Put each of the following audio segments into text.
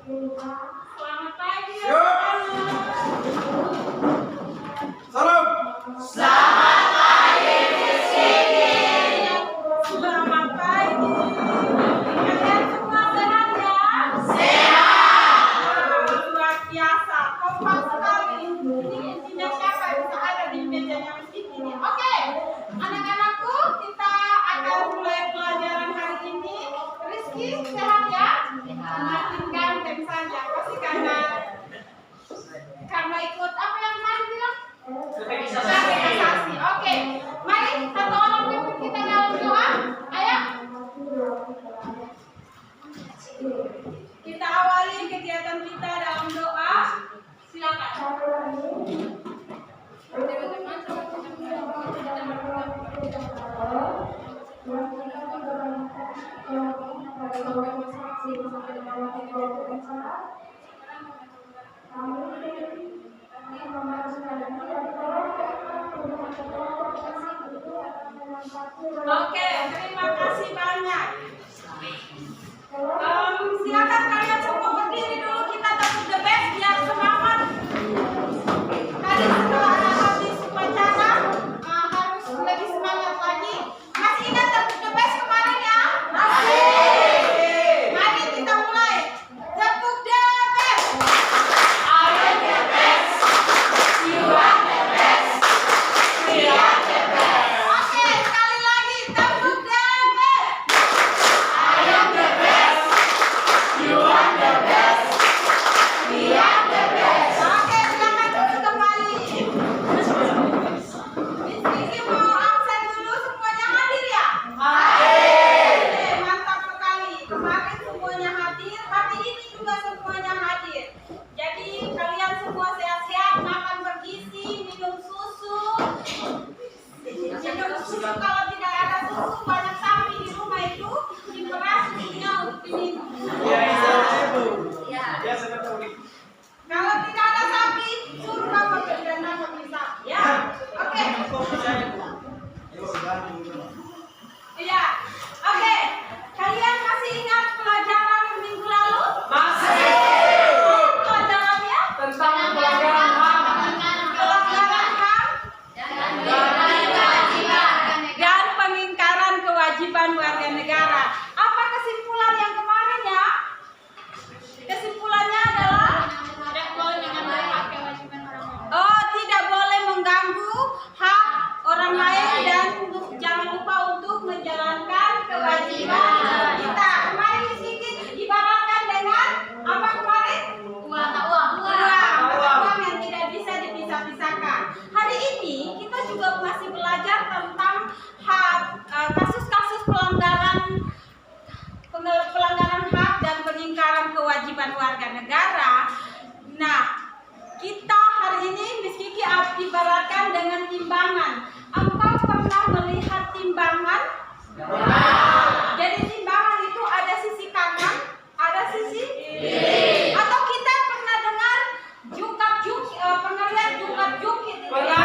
Selamat pagi. Salam. Selamat pagi, Miss Kiki. Selamat pagi. Kalian semua sehat ya? Sehat. Luar biasa. Kompak sekali. Ini isinya siapa yang bisa ada di mejanya Miss Kiki nih? Oke, anak-anakku, kita akan mulai pelajaran hari ini. Rizky sehat ya? Makin ganteng saja. Pasti karena ikut apa yang tadi bilang? Katekisasi. Oke, mari satu orang pimpin kita dalam doa. Ayo. Kita awali kegiatan kita dalam doa. Silakan. Oke, terima kasih banyak. Silakan kalian semua berdiri dulu, kita tepuk the best biar semangat. Tadi setelah ada habis upacara harus lebih semangat lagi. Masih ingat tepuk the best kemarin ya? Masih. Mari kita mulai. Tepuk the best. I am the best. You are the best. We are the best. Oke, sekali lagi tepuk the best. I am the best. You are the best. We are the best. Oke, silakan duduk kembali. Miss Kiki mau absen dulu, semuanya hadir ya? Hadir. Oke, mantap sekali. Kemarin semuanya hadir, hari ini juga semuanya hadir. Jadi kalian semua sehat-sehat, makan bergizi, minum susu. Minum susu, kalau tidak ada susu, banyak sapi di rumah itu diperas susunya untuk diminum. Kalau tidak ada sapi, suruh bapak beli dan bapak beli sapi ya. Oke. Iya. Oke. Kalian masih ingat pelajaran minggu lalu? Masih. Pelajarannya Tentang pelanggaran HAM. pelanggaran HAM dan pengingkaran kewajiban warga negara. Apa kesimpulan yang kemarin ya? Kesimpulannya adalah tidak boleh mengganggu hak orang lain dan jangan lupa untuk menjalankan kewajiban kita. Kemarin Miss Kiki ibaratkan dengan apa kemarin? Uang yang tidak bisa dipisah-pisahkan. Hari ini kita juga masih belajar tentang kasus-kasus pelanggaran hak dan pengingkaran kewajiban warga negara. Nah, kita hari ini Miss Kiki ibaratkan dengan timbangan. Engkau pernah melihat timbangan? Jadi timbangan itu ada sisi kanan, ada sisi kiri. Atau kita pernah dengar pernah lihat jungkat-jungkit itu ya?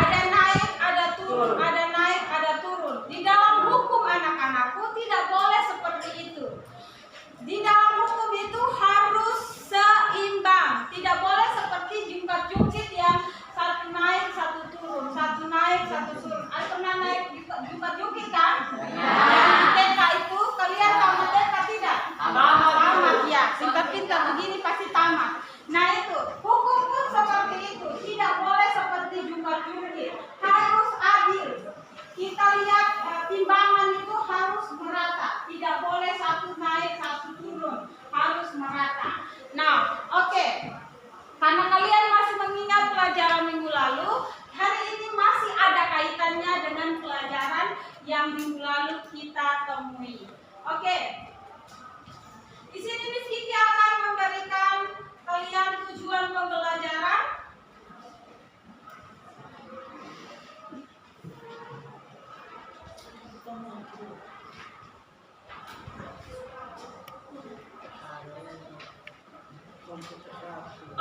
Ada naik, ada turun, ada naik, ada turun. Di dalam hukum anak-anakku tidak boleh seperti itu. Di dalam hukum itu harus seimbang. Tidak boleh seperti jungkat-jungkit yang satu naik, satu turun, satu naik, satu turun. Ada pernah naik jungkat-jungkit kan? Di TK itu kalian tamat TK tidak? Tamat ya. Pintar-pintar begini pasti tamat. Nah itu hukum pun seperti itu. Tidak boleh seperti jungkat-jungkit. Harus adil. Kita lihat timbangan itu harus merata. Tidak boleh satu naik, satu turun. Harus merata. Nah, oke. Karena kalian masih mengingat pelajaran minggu lalu, hari ini masih ada kaitannya dengan pelajaran yang minggu lalu kita temui. Oke. Di sini Miss Kiki akan memberikan kalian tujuan pembelajaran.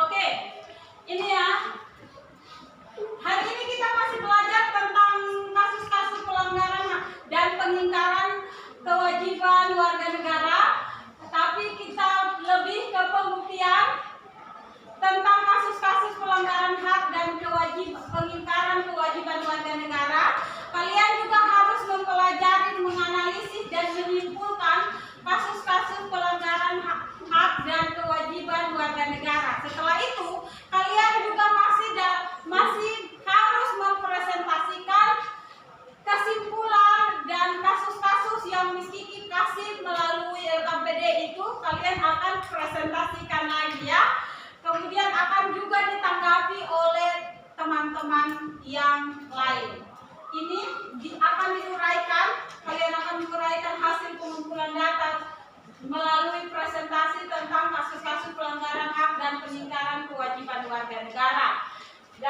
Oke, ini ya. Hari ini kita masih belajar tentang kasus-kasus pelanggaran dan pengingkaran kewajiban warga negara, tapi kita lebih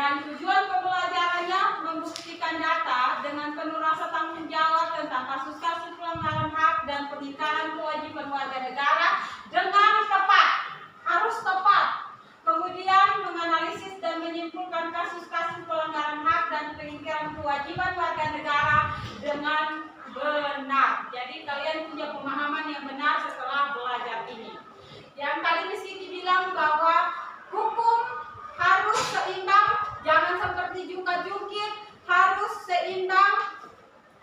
Dan tujuan pembelajarannya membuktikan data dengan penuh rasa tanggung jawab tentang kasus-kasus pelanggaran hak dan pengingkaran kewajiban warga negara dengan tepat, harus tepat. Kemudian menganalisis dan menyimpulkan kasus-kasus pelanggaran hak dan pengingkaran kewajiban warga negara dengan benar. Jadi kalian punya pemahaman yang benar setelah belajar ini. Yang tadi Miss Kiki bilang bahwa hukum harus seimbang, jangan seperti jungkat-jungkit, harus seimbang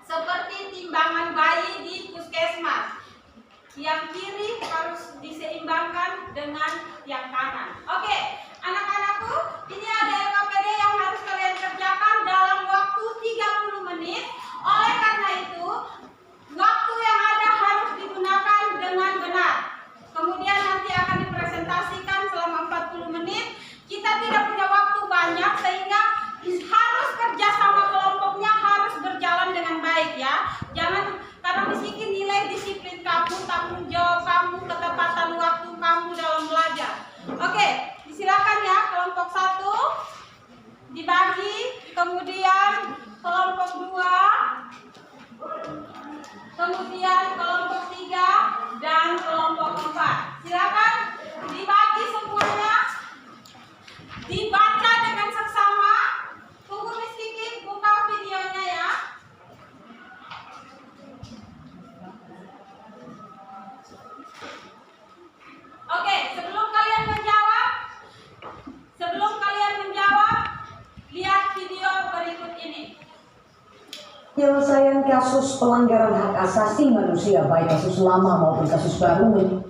seperti timbangan bayi di puskesmas. Yang kiri harus diseimbangkan dengan yang kanan. Oke, anak-anakku, ini ada LKPD yang harus kalian kerjakan dalam waktu 30 menit. Oleh karena itu, waktu yang ada harus digunakan dengan benar. Kemudian nanti akan dipresentasikan selama 40 menit. Kita tidak punya waktu banyak sehingga harus kerja sama kelompoknya harus berjalan dengan baik ya. Jangan, karena Miss Kiki nilai disiplin kamu, tanggung jawab kamu, ketepatan waktu kamu dalam belajar. Oke, silakan ya kelompok 1 dibagi, kemudian kelompok 2, kemudian kelompok 3 dan kelompok 4. Silakan dibagi semuanya, dibaca dengan seksama. Tunggu Miss Kiki buka videonya ya. Oke, sebelum kalian menjawab, lihat video berikut ini. Penyelesaian kasus pelanggaran hak asasi manusia baik kasus lama maupun kasus baru.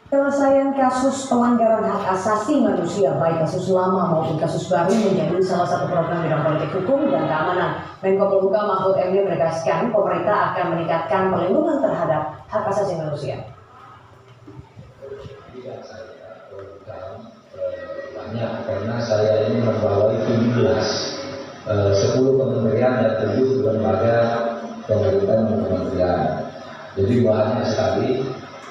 Penyelesaian kasus pelanggaran hak asasi manusia baik kasus lama maupun kasus baru menjadi salah satu program bidang politik hukum dan keamanan. Menko Polhukam Mahfud MD menegaskan pemerintah akan meningkatkan perlindungan terhadap hak asasi manusia. Banyak karena saya ini membawa 10 kementerian dan 7 lembaga pemerintahan dan kementerian. Jadi banyak sekali.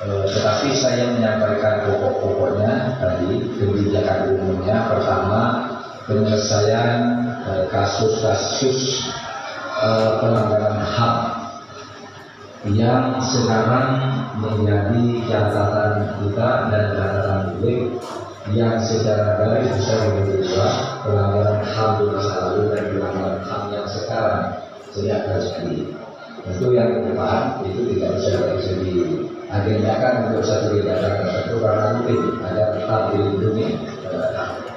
Tetapi saya menyampaikan pokok-pokoknya tadi kebijakan umumnya. Pertama, penyelesaian kasus-kasus pelanggaran HAM yang sekarang menjadi catatan kita dan catatan publik yang secara garis besar berbeda pelanggaran HAM di masa lalu dan pelanggaran HAM yang sekarang sejak terjadi. Tentu yang ke depan itu tidak bisa diagendakan untuk satu kegiatan tertentu karena mungkin agar tetap dilindungi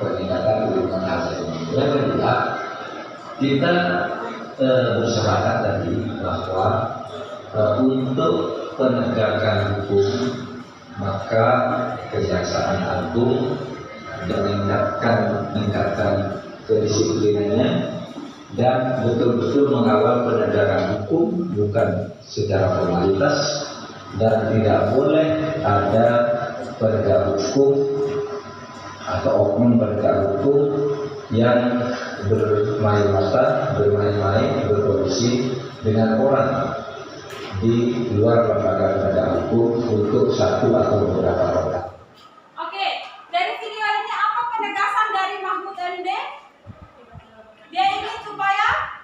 penindakan perlindungan hak asasi manusia. Yang kedua, kita bersepakat tadi bahwa untuk penegakan hukum maka Kejaksaan Agung meningkatkan kedisiplinannya dan betul-betul mengawal penegakan hukum bukan secara formalitas, dan tidak boleh ada penegak hukum atau oknum penegak hukum yang bermain-mata, bermain-main, berkolusi dengan orang di luar lembaga penegak hukum untuk satu atau beberapa orang. Oke, dari video ini apa penegasan dari Mahfud MD? Dia ingin supaya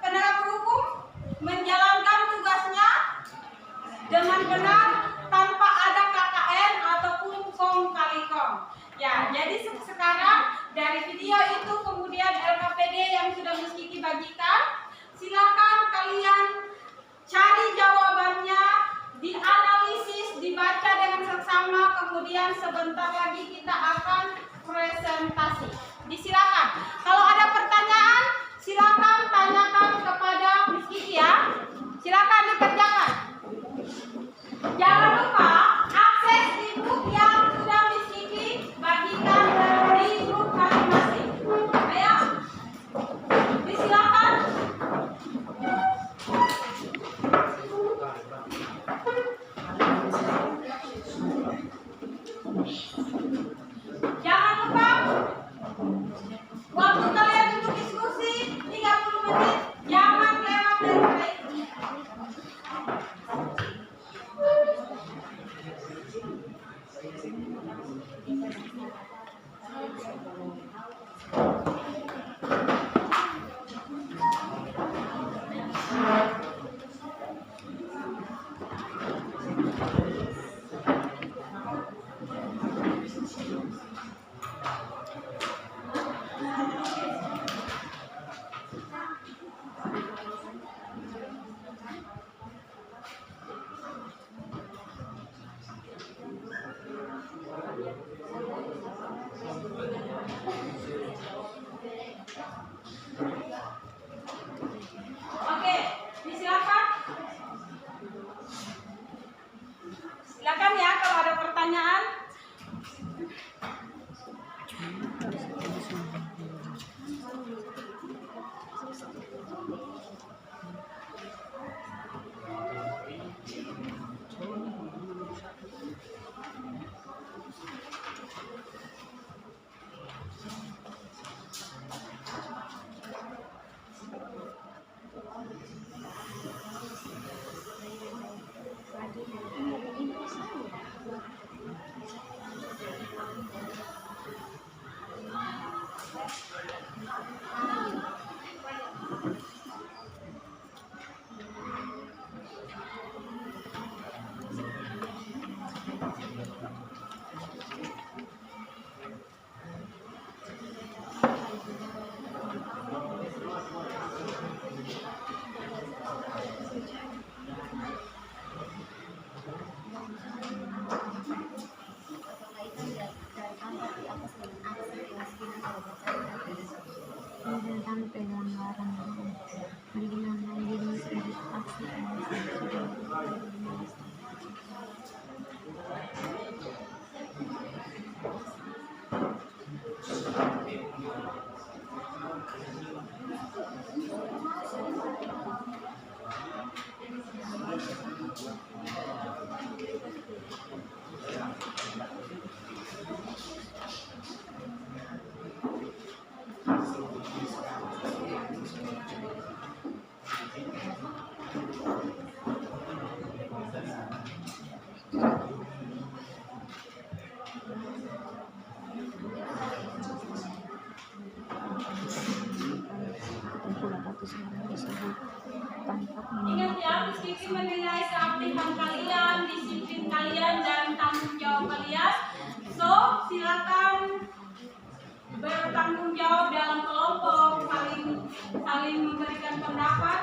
penegak hukum menjalankan tugasnya dengan benar tanpa ada KKN ataupun kong kali kong. Ya, jadi sekarang dari video itu kemudian LKPD yang sudah Miss Kiki bagikan, silakan kalian cari jawabannya, dianalisis, dibaca dengan seksama, kemudian sebentar lagi kita akan presentasi. Disilakan. Kalau ada pertanyaan, silakan tanyakan kepada Miss Kiki ya. Silakan dikerjakan. Jangan lupa akses e-book yang sudah Miss Kiki bagikan di grup masing-masing. Ayo, disilakan. Jangan lupa waktu kalian untuk diskusi 30 menit, jangan lewat dari break. Oke, silakan. Silakan ya kalau ada pertanyaan. Tentang pelanggaran pidana jenis aksi Ingat ya, Miss Kiki menilai keaktifan kalian, disiplin kalian, dan tanggung jawab kalian. So, silakan bertanggung jawab dalam kelompok, saling memberikan pendapat.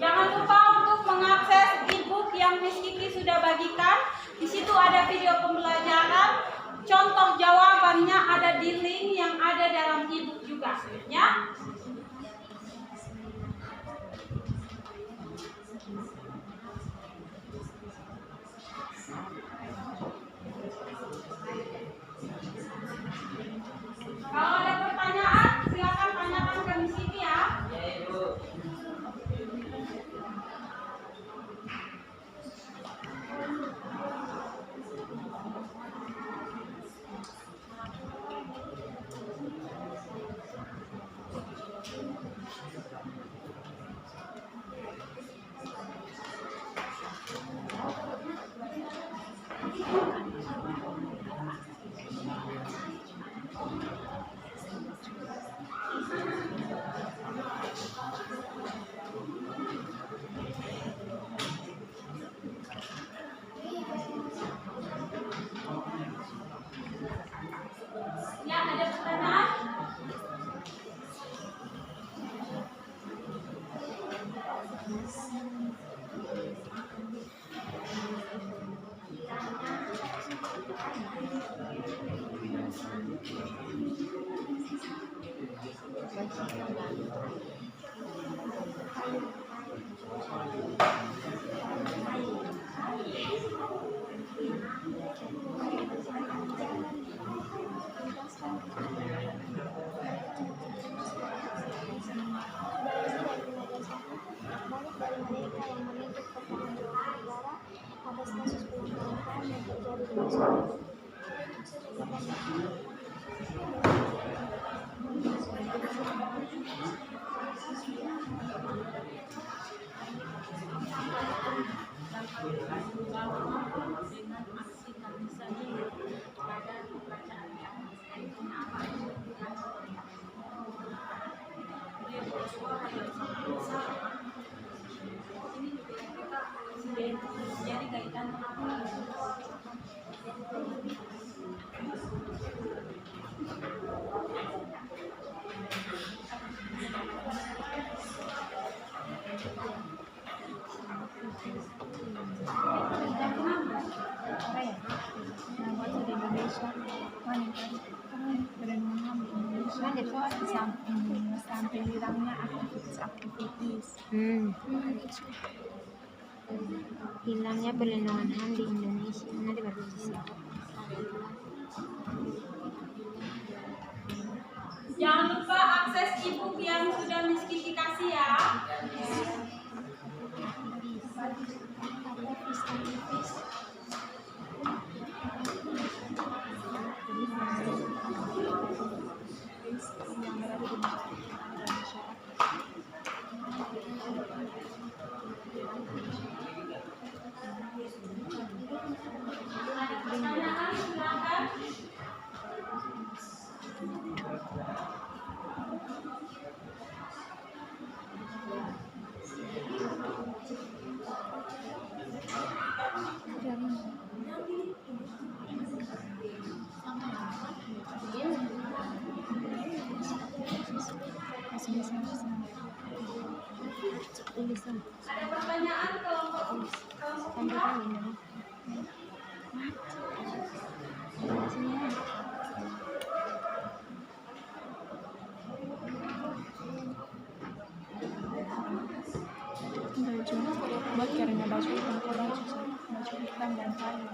Jangan lupa untuk mengakses e-book yang Miss Kiki sudah bagikan. Di situ ada video pembelajaran. Contoh jawabannya ada di link yang ada dalam e-book juga, ya. Kalau ada pertanyaan, silakan tanyakan ke Miss Kiki ya. Ya, ada pertanyaan? Banyak dari mereka yang menuntut pertanggungjawaban negara atas kasus pelanggaran HAM yang terjadi di masa lalu. Jadi kaitan Samping hilangnya aktivitas. Hilangnya perlindungan HAM di Indonesia. Nanti baru bisa. Jangan lupa akses e-book yang sudah Miss Kiki kasih ya. Pertanyaan silakan. Ada pertanyaan kelompok buat karena baju hitam dan kayu.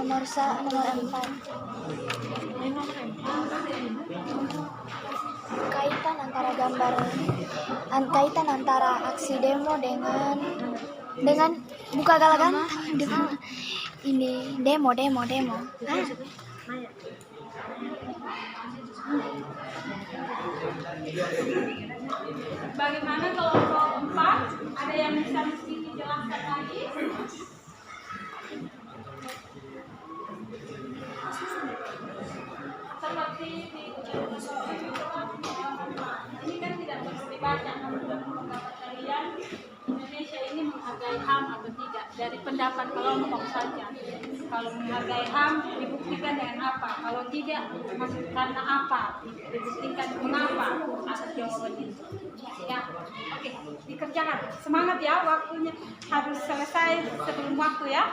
Nomor 4. Kaitan antara aksi demo dengan buka galakan ini demo. Bagaimana kelompok 4? Ada yang bisa dijelaskan lagi? Seperti ini kan tidak perlu dibaca, namun pendapat kalian Indonesia ini menghargai HAM atau tidak dari pendapat kelompok saja. Kalau menghargai HAM dibuktikan dengan apa? Kalau tidak, karena apa? Dibuktikan mengapa? Atas jawaban itu. Ya, oke, dikerjakan. Semangat ya, waktunya harus selesai sebelum waktu ya.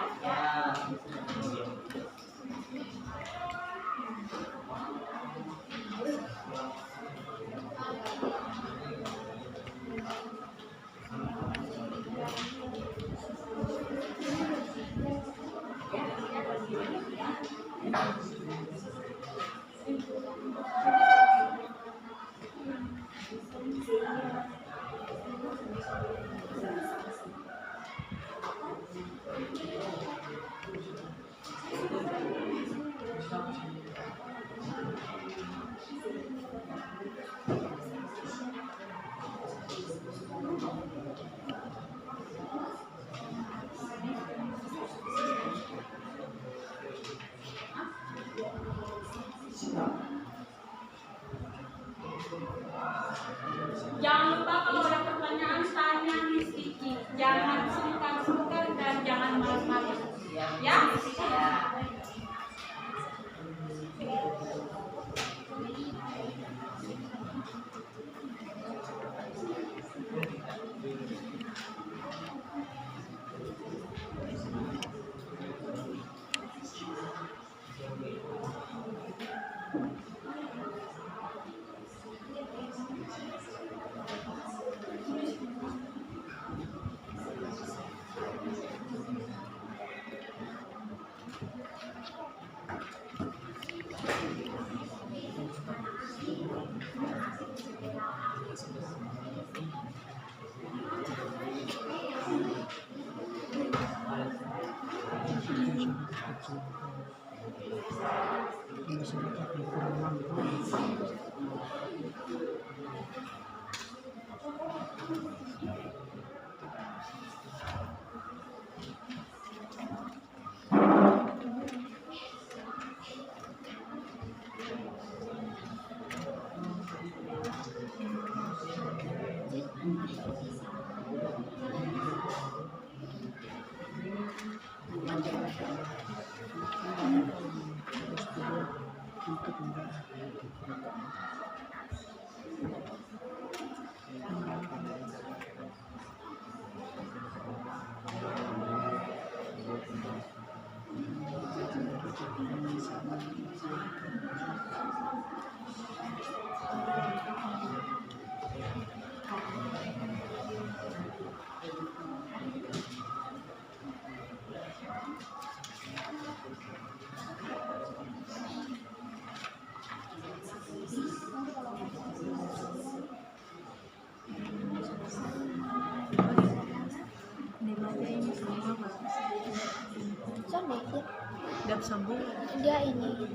Udah sambung. Dia ini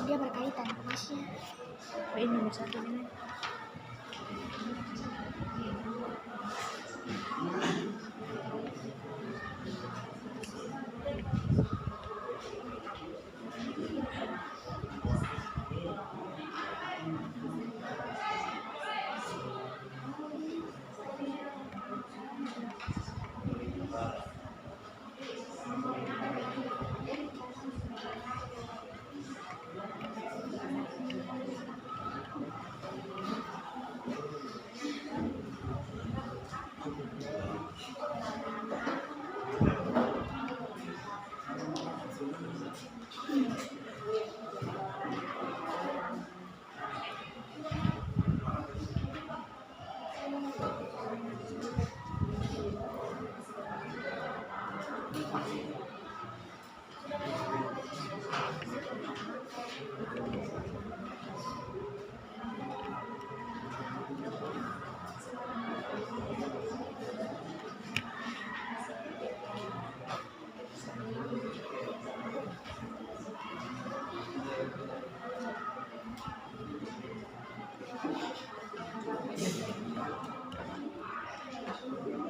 dia berkaitan masnya. Ini nomor 1 ini.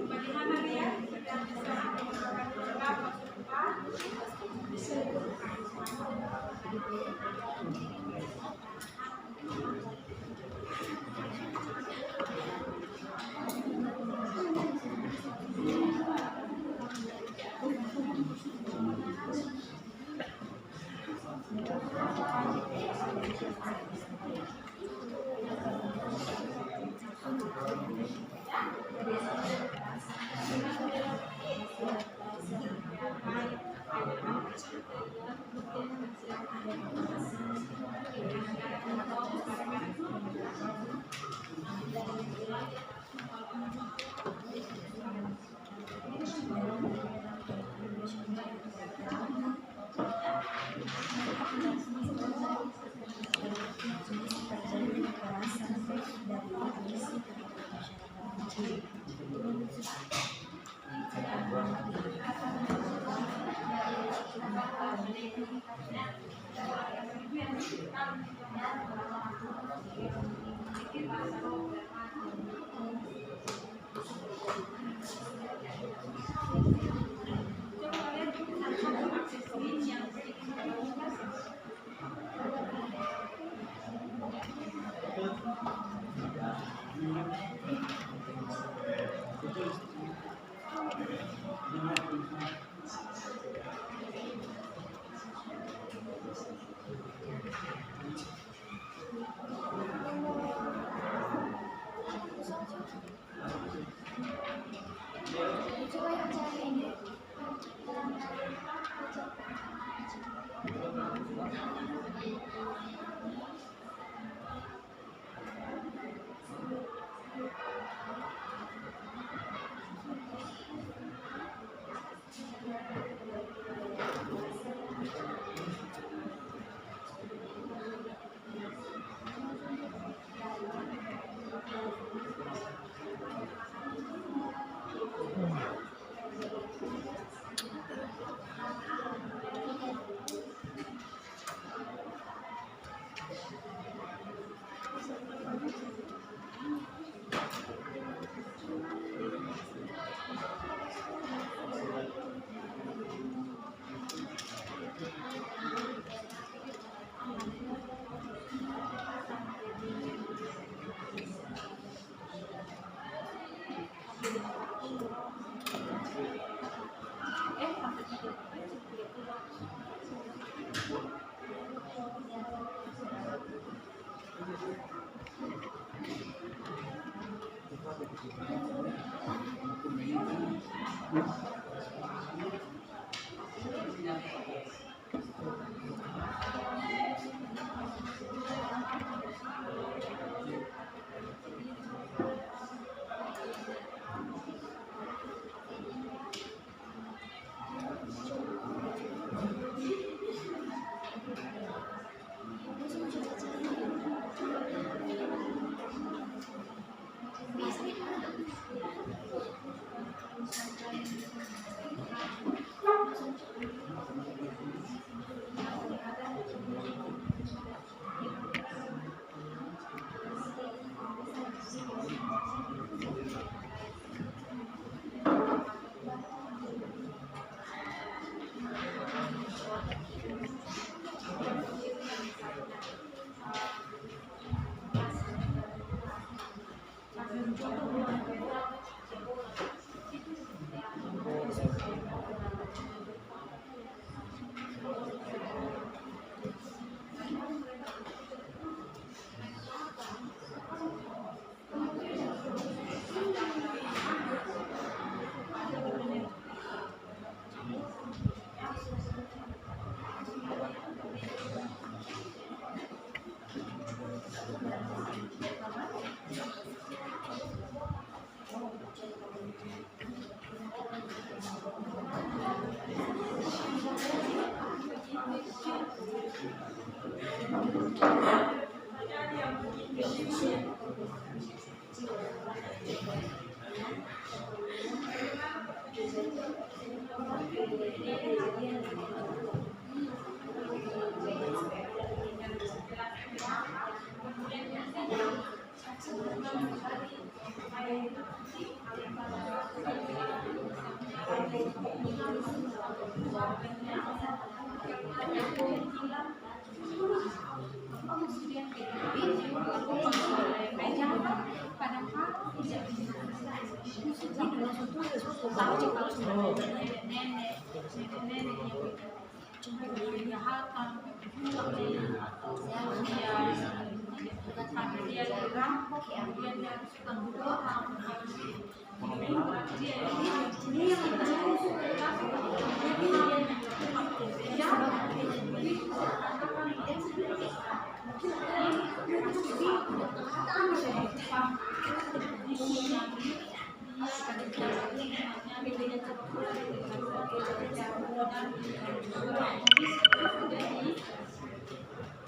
Bagaimana dia? Sudah bisa menggunakan beberapa sumpah? Coba yang cara ini.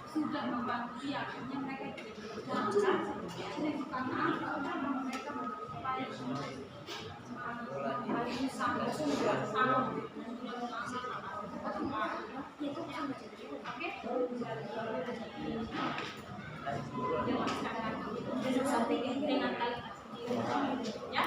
sudah membantu dia, artinya mereka dengan tali ya.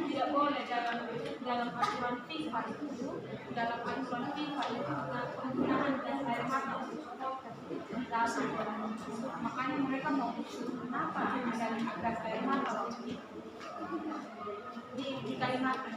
Tidak boleh dalam aturan FIFA itu, penggunaan gas air mata makanya mereka mau kenapa ada gas air mata di Kalimantan.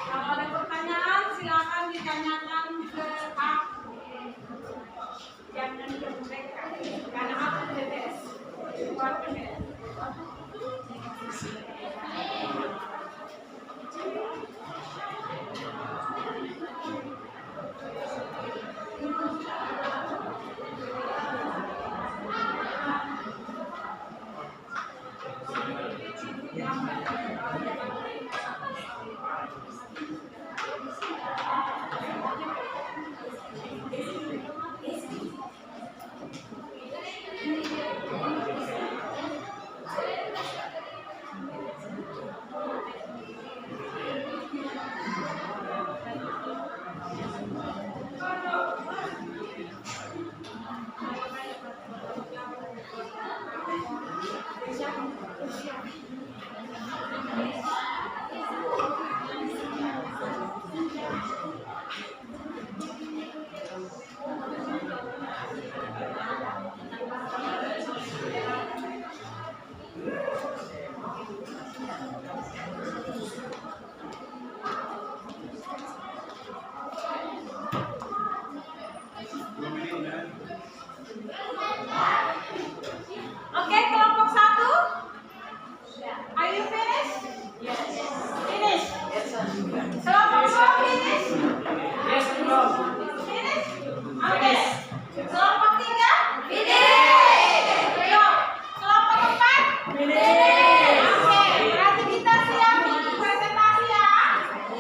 Kalau ada pertanyaan silakan ditanyakan ke aku. Jangan ke mereka karena aku bebas. Oke, kelompok 1. Are you finished? Yes. Finish. Kelompok 2 finish? Yes, belum. Finish? Oke. Kelompok 3? Finish. Yo. Kelompok 4? Finish. Oke, berarti kita siap untuk presentasi ya.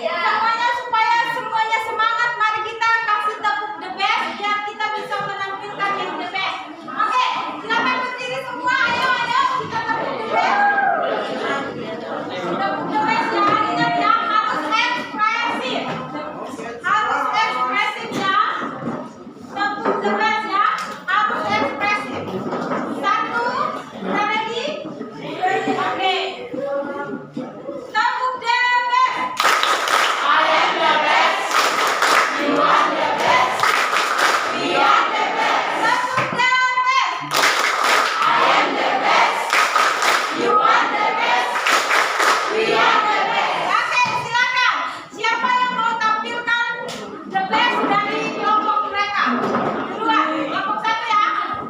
Semuanya supaya semuanya semangat, mari kita kasih tepuk the best biar kita bisa menampilkan yang the best. Oke, silakan berdiri semua. Ayo kita tepuk the best. Tepuk the best ya. Ingat ya, harus ekspresif. Harus ekspresif ya. Tepuk the best ya. Harus ekspresif. 1, kita ready? Oke. Tepuk the best. I am the best. You are the best. We are the best. Tepuk the best. I am the best. You are the best. We are the best. Oke, silakan. Siapa yang mau tampilkan the best dari kelompok mereka? Duluan, kelompok 1 ya.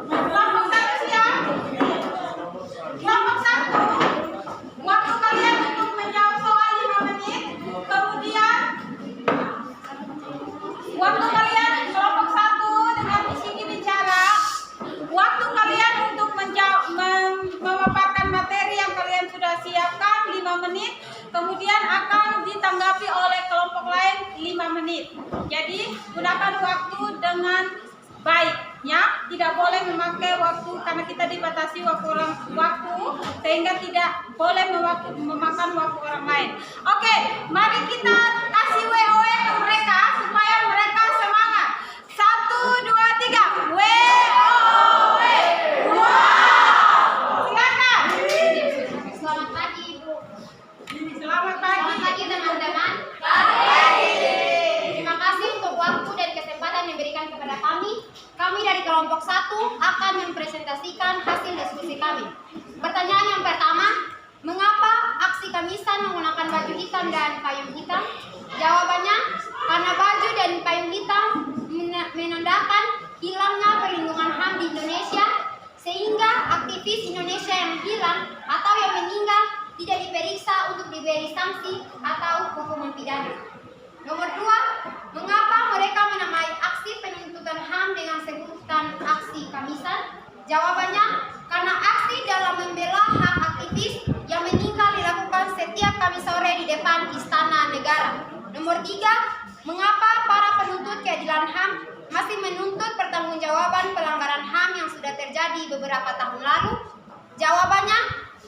Kelompok 1 siap. Kelompok 1. Waktu kalian untuk menjawab soal 5 menit. Kemudian waktu kalian kelompok 1 dengan Misiki bicara. Waktu kalian untuk memaparkan materi yang kalian sudah siapkan 5 menit. Kemudian akan ditanggapi oleh kelompok lain 5 menit. Jadi gunakan waktu dengan baik ya. Tidak boleh memakai waktu karena kita dibatasi waktu sehingga tidak boleh memakan waktu orang lain. Oke, mari kita kasih WOE ke mereka supaya mereka semangat. 1, 2, 3. WOE. Wow. Silakan. Selamat pagi, Ibu. Selamat pagi. Selamat pagi, teman-teman. Terima kasih untuk waktu dan kesempatan yang diberikan kepada kami. Kami dari kelompok 1 akan mempresentasikan hasil diskusi kami. Pertanyaan yang pertama, mengapa aksi Kamisan menggunakan baju hitam dan payung hitam? Jawabannya, karena baju dan payung hitam menandakan hilangnya perlindungan HAM di Indonesia, sehingga aktivis Indonesia yang hilang atau yang meninggal tidak diperiksa untuk diberi sanksi atau hukuman pidana. Nomor 2, mengapa mereka menamai aksi penuntutan HAM dengan sebutan aksi Kamisan? Jawabannya, karena aksi dalam membela hak aktivis yang meninggal dilakukan setiap Kamis sore di depan Istana Negara. Nomor 3, mengapa para penuntut keadilan HAM masih menuntut pertanggungjawaban pelanggaran HAM yang sudah sudah terjadi beberapa tahun lalu? Jawabannya,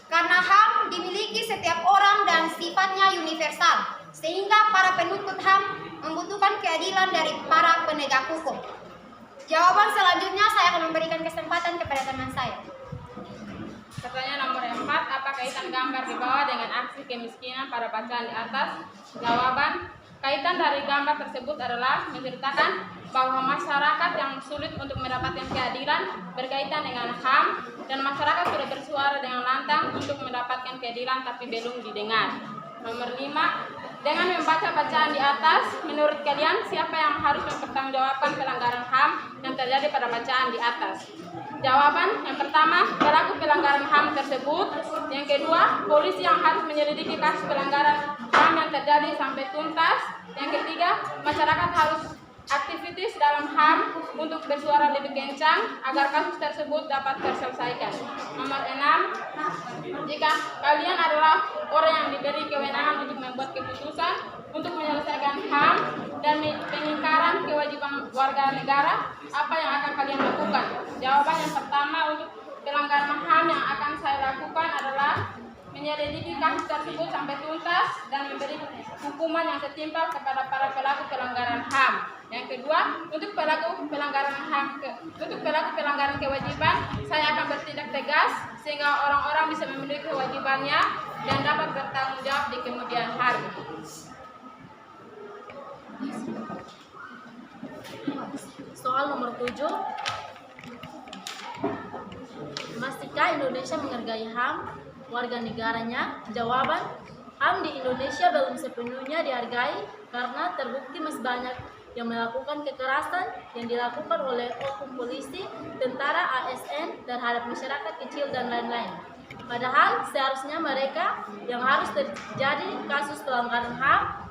karena HAM dimiliki setiap orang dan sifatnya universal, sehingga para penuntut HAM membutuhkan keadilan dari para penegak hukum. Jawaban selanjutnya saya akan memberikan kesempatan kepada teman saya. Pertanyaan nomor 4, apa kaitan gambar di bawah dengan aksi kemiskinan pada bacaan di atas? Jawaban, kaitan dari gambar tersebut adalah menceritakan bahwa masyarakat yang sulit untuk mendapatkan keadilan berkaitan dengan HAM dan masyarakat sudah bersuara dengan lantang untuk mendapatkan keadilan tapi belum didengar. Nomor 5, dengan membaca bacaan di atas, menurut kalian siapa yang harus mempertanggungjawabkan pelanggaran HAM yang terjadi pada bacaan di atas? Jawaban, yang pertama, pelaku pelanggaran HAM tersebut. Yang kedua, polisi yang harus menyelidiki kasus pelanggaran HAM yang terjadi sampai tuntas. Yang ketiga, masyarakat harus aktivitas dalam HAM untuk bersuara lebih kencang agar kasus tersebut dapat terselesaikan. Nomor 6, jika kalian adalah orang yang diberi kewenangan untuk membuat keputusan untuk menyelesaikan HAM dan pengingkaran kewajiban warga negara, apa yang akan kalian lakukan? Jawaban yang pertama, untuk pelanggaran HAM yang akan saya lakukan adalah menyelidiki kasus tersebut sampai tuntas dan memberi hukuman yang setimpal kepada para pelaku pelanggaran HAM. Yang kedua, untuk pelaku pelanggaran HAM, untuk pelaku pelanggaran kewajiban, saya akan bertindak tegas sehingga orang-orang bisa memenuhi kewajibannya dan dapat bertanggung jawab di kemudian hari. Soal nomor 7. Masihkah Indonesia menghargai HAM warga negaranya? Jawaban, HAM di Indonesia belum sepenuhnya dihargai karena terbukti masih banyak yang melakukan kekerasan yang dilakukan oleh oknum polisi, tentara, ASN terhadap masyarakat kecil dan lain-lain. Padahal seharusnya mereka yang harus terjadi kasus pelanggaran HAM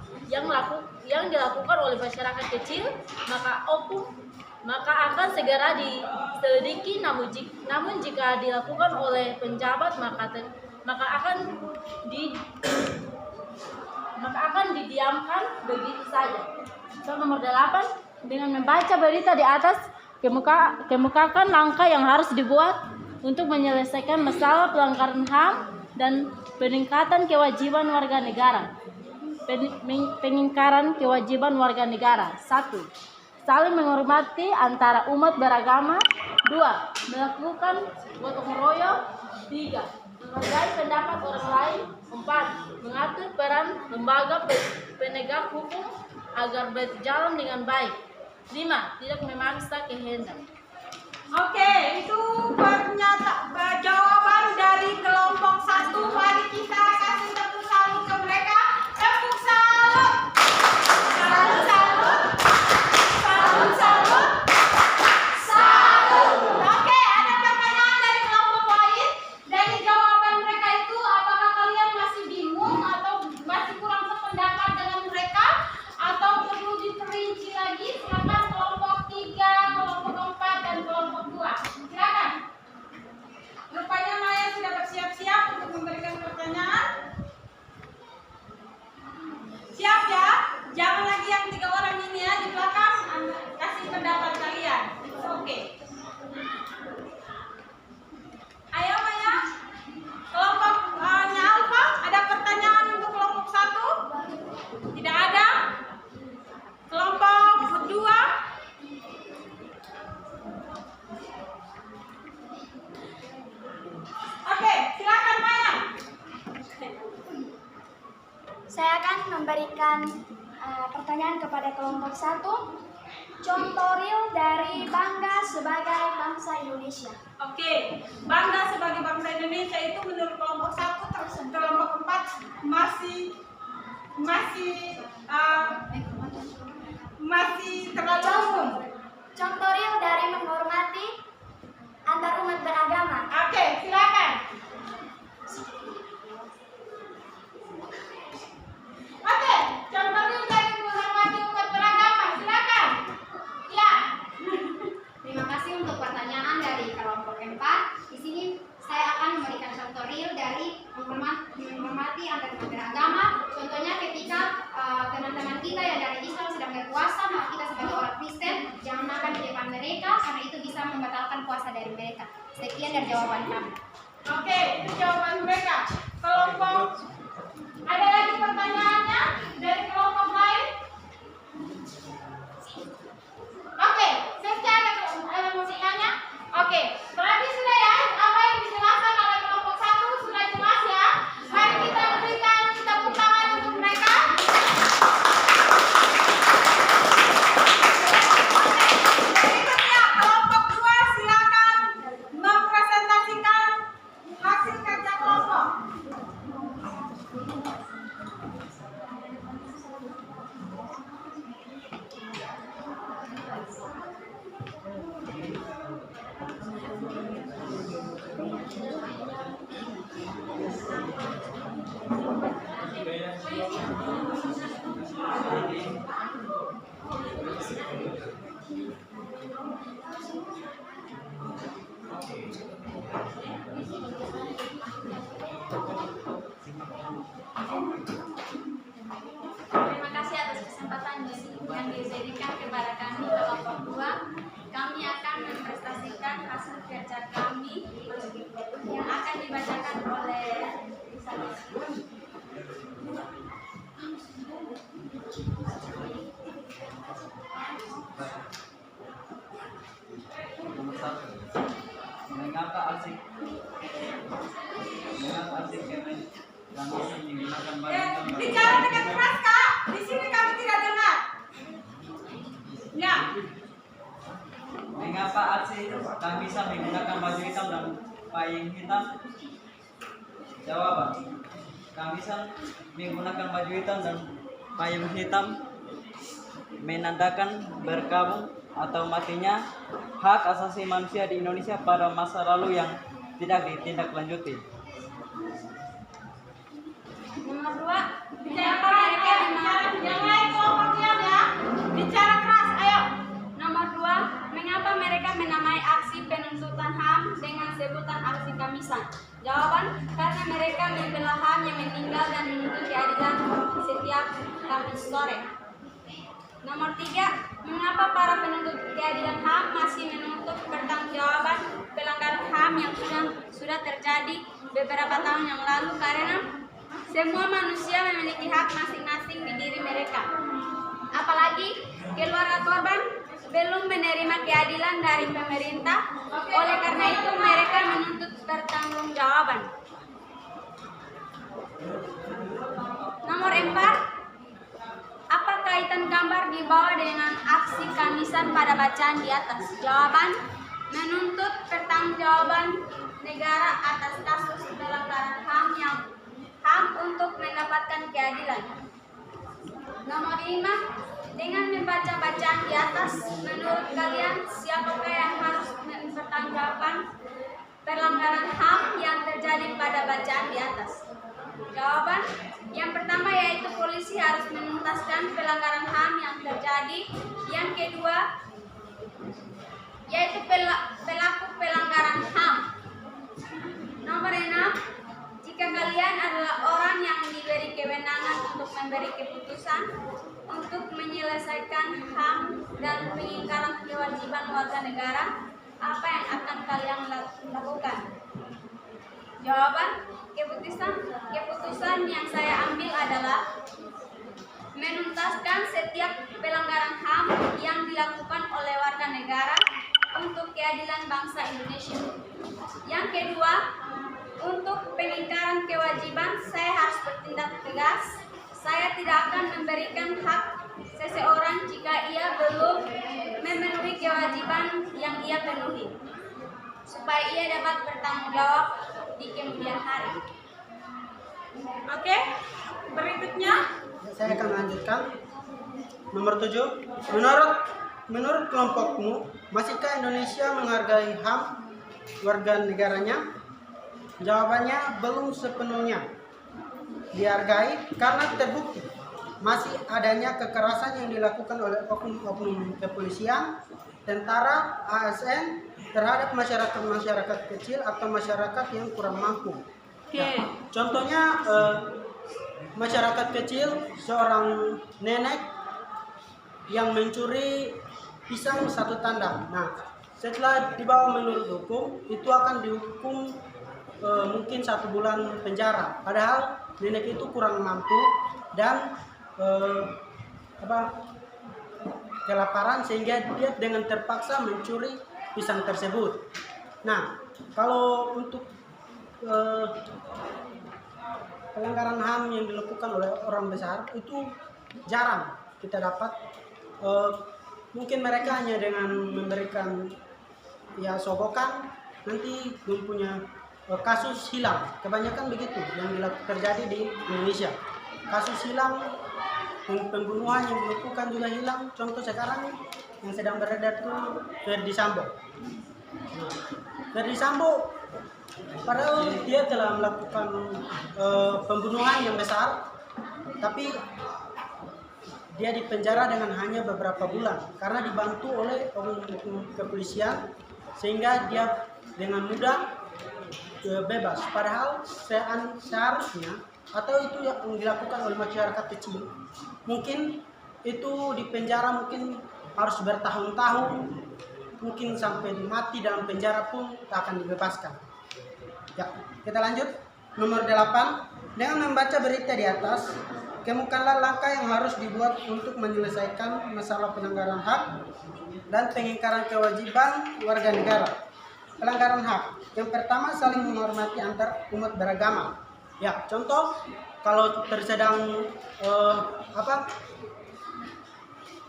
yang dilakukan oleh masyarakat kecil, maka akan segera diselidiki. Namun jika dilakukan oleh penjabat maka akan didiamkan begitu saja. Soal nomor 8, dengan membaca berita di atas, kemukakan langkah yang harus dibuat untuk menyelesaikan masalah pelanggaran HAM dan peningkatan kewajiban warga negara. Pengingkaran kewajiban warga negara. 1. Saling menghormati antara umat beragama. 2. Melakukan gotong royong. 3. Menghargai pendapat orang lain. 4. Mengatur peran lembaga penegak hukum agar berjalan dengan baik. 5. Tidak memaksa kehendak. Oke, itu jawaban dari kelompok 1. Mari kita kasih tepuk salut ke mereka. Tepuk salut. Salut, salut. Salut, salut. Salut. Oke, ada pertanyaan dari kelompok lain. Dari jawaban mereka itu, apakah kalian masih bingung atau masih kurang sependapat dengan mereka? Atau perlu diperinci lagi? Silakan kelompok 3, kelompok 4, dan kelompok 2. Silakan. Rupanya Maya sudah bersiap-siap untuk memberikan pertanyaan. Siap ya? Jangan lagi yang 3 orang ini ya di belakang. Kasih pendapat kalian. Oke. Ayo Maya. Kelompok Alfa, ada pertanyaan untuk kelompok 1? Tidak ada. Kelompok 2. Oke, silakan Maya. Saya akan memberikan pertanyaan kepada kelompok 1. Contoh real dari bangga sebagai bangsa Indonesia. Oke, bangga sebagai bangsa Indonesia itu menurut kelompok 1 terus kelompok 4 masih terlalu umum. Contoh real dari menghormati antar umat beragama. Oke, silakan. Oke, contoh real dari menghormati umat beragama. Silakan. Ya. Terima kasih untuk pertanyaan dari kelompok 4. Di sini saya akan memberikan contoh real dari menghormati antar umat beragama. Contohnya ketika teman-teman kita yang dari Islam sedang berpuasa, maka kita sebagai orang Kristen jangan makan di depan mereka karena itu bisa membatalkan puasa dari mereka. dari jawaban kami. Oke, itu jawaban mereka. Kelompok, ada lagi pertanyaannya dari kelompok lain? Oke, secara musikanya. Oke, berarti sudah ya apa yang dijelaskan oleh kelompok 1 sudah jelas ya. Mari kita berikan tepuk tangan untuk mereka. Berikutnya kelompok 2 silakan mempresentasikan hasil kerja kelompok. Terima kasih atas kesempatan yang diberikan kepada kami kelompok 2. Kami akan mempresentasikan hasil kerja kami yang akan dibacakan oleh Mengapa asik kemen dan asik digunakan bagi Bicara dengan keras Kak, di sini kami tidak dengar. Ya, Mengapa asik tak bisa menggunakan baju hitam dan payung hitam? Jawaban: tak bisa menggunakan baju hitam dan payung hitam menandakan berkabung atau matinya hak asasi manusia di Indonesia pada masa lalu yang tidak ditindaklanjuti. nomor 2. bicara yang lain kelompoknya ya. Bicara keras, ayo. Nomor 2, mengapa mereka menamai aksi penuntutan HAM dengan sebutan aksi Kamisan? Jawaban, karena mereka membela HAM yang meninggal dan menuntut keadilan setiap Kamis sore. Nomor 3, mengapa para penuntut keadilan HAM masih menuntut pertanggungjawaban pelanggaran HAM yang sudah terjadi beberapa tahun yang lalu? Karena semua manusia memiliki hak masing-masing di diri mereka. Apalagi keluarga korban belum menerima keadilan dari pemerintah. Oleh karena itu mereka menuntut pertanggungjawaban. Nomor 4, apa kaitan gambar di bawah dengan aksi Kamisan pada bacaan di atas? Jawaban, menuntut pertanggungjawaban negara atas kasus pelanggaran HAM untuk mendapatkan keadilan. Nomor 5, dengan membaca bacaan di atas, menurut kalian siapakah yang harus mempertanggungjawabkan pelanggaran HAM yang terjadi pada bacaan di atas? Jawaban, yang pertama yaitu polisi harus menuntaskan pelanggaran HAM yang terjadi. Yang kedua yaitu pelaku pelanggaran HAM. Nomor 6, jika kalian adalah orang yang diberi kewenangan untuk memberi keputusan untuk menyelesaikan HAM dan pengingkaran kewajiban warga negara, apa yang akan kalian lakukan? Jawaban, keputusan yang saya ambil adalah menuntaskan setiap pelanggaran HAM yang dilakukan oleh warga negara untuk keadilan bangsa Indonesia. Yang kedua, untuk pengingkaran kewajiban saya harus bertindak tegas. Saya tidak akan memberikan hak seseorang jika ia belum memenuhi kewajiban yang ia penuhi, supaya ia dapat bertanggung jawab di kemudian hari. Oke, berikutnya. Saya akan lanjutkan. Nomor 7, menurut kelompokmu, masihkah Indonesia menghargai HAM warga negaranya? Jawabannya belum sepenuhnya dihargai karena terbukti masih adanya kekerasan yang dilakukan oleh oknum kepolisian, tentara, ASN terhadap masyarakat kecil atau masyarakat yang kurang mampu. Nah, contohnya masyarakat kecil, seorang nenek yang mencuri pisang 1 tandang. Nah, setelah dibawa menurut hukum itu akan dihukum mungkin 1 bulan penjara. Padahal nenek itu kurang mampu dan kelaparan sehingga dia dengan terpaksa mencuri pisang tersebut. Nah, kalau untuk pelanggaran HAM yang dilakukan oleh orang besar itu jarang kita dapat. Mungkin mereka hanya dengan memberikan ya sogokan nanti mempunyai kasus hilang. Kebanyakan begitu yang terjadi di Indonesia. Kasus hilang, pembunuhan yang dilakukan juga hilang. Contoh sekarang yang sedang beredar itu Ferdy Sambo. Nah, Ferdy Sambo padahal dia telah melakukan pembunuhan yang besar, tapi dia dipenjara dengan hanya beberapa bulan karena dibantu oleh kepolisian sehingga dia dengan mudah bebas. Padahal seharusnya atau itu yang dilakukan oleh masyarakat kecil, mungkin itu dipenjara mungkin harus bertahun-tahun, mungkin sampai mati dalam penjara pun tak akan dibebaskan. Ya, kita lanjut. Nomor 8, dengan membaca berita di atas, kemukalah langkah yang harus dibuat untuk menyelesaikan masalah pelanggaran hak dan pengingkaran kewajiban warga negara. Pelanggaran hak. Yang pertama, saling menghormati antar umat beragama. Ya, contoh kalau tersedang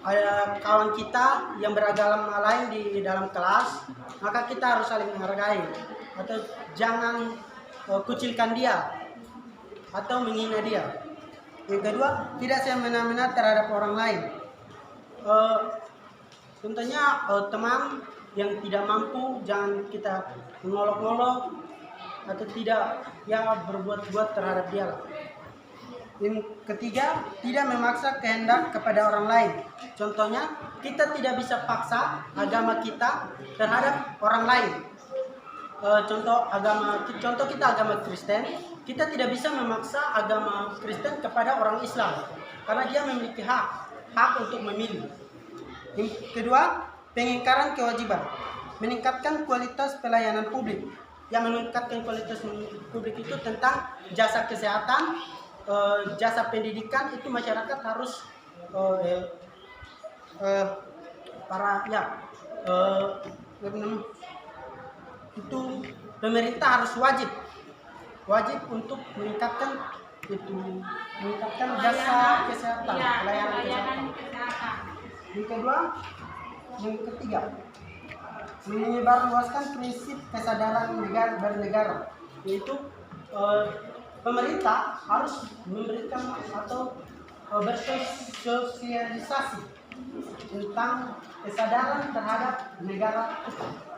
ada kawan kita yang beragama lain di dalam kelas, maka kita harus saling menghargai atau jangan kucilkan dia atau menghina dia. Yang kedua, tidak semena-mena terhadap orang lain. Contohnya teman yang tidak mampu jangan kita mengolok-olok atau tidak berbuat-buat terhadap dia. Yang ketiga, tidak memaksa kehendak kepada orang lain. Contohnya, kita tidak bisa paksa agama kita terhadap orang lain. Contoh kita agama Kristen, kita tidak bisa memaksa agama Kristen kepada orang Islam karena dia memiliki hak untuk memilih. Yang kedua, pengingkaran kewajiban, meningkatkan kualitas pelayanan publik. Yang meningkatkan kualitas publik itu tentang jasa kesehatan, jasa pendidikan, itu masyarakat harus itu pemerintah harus wajib untuk meningkatkan jasa kesehatan, pelayanan kesehatan. Yang kedua, yang ketiga, menyebarluaskan prinsip kesadaran bernegara, yaitu pemerintah harus memberikan atau bersosialisasi tentang kesadaran terhadap negara.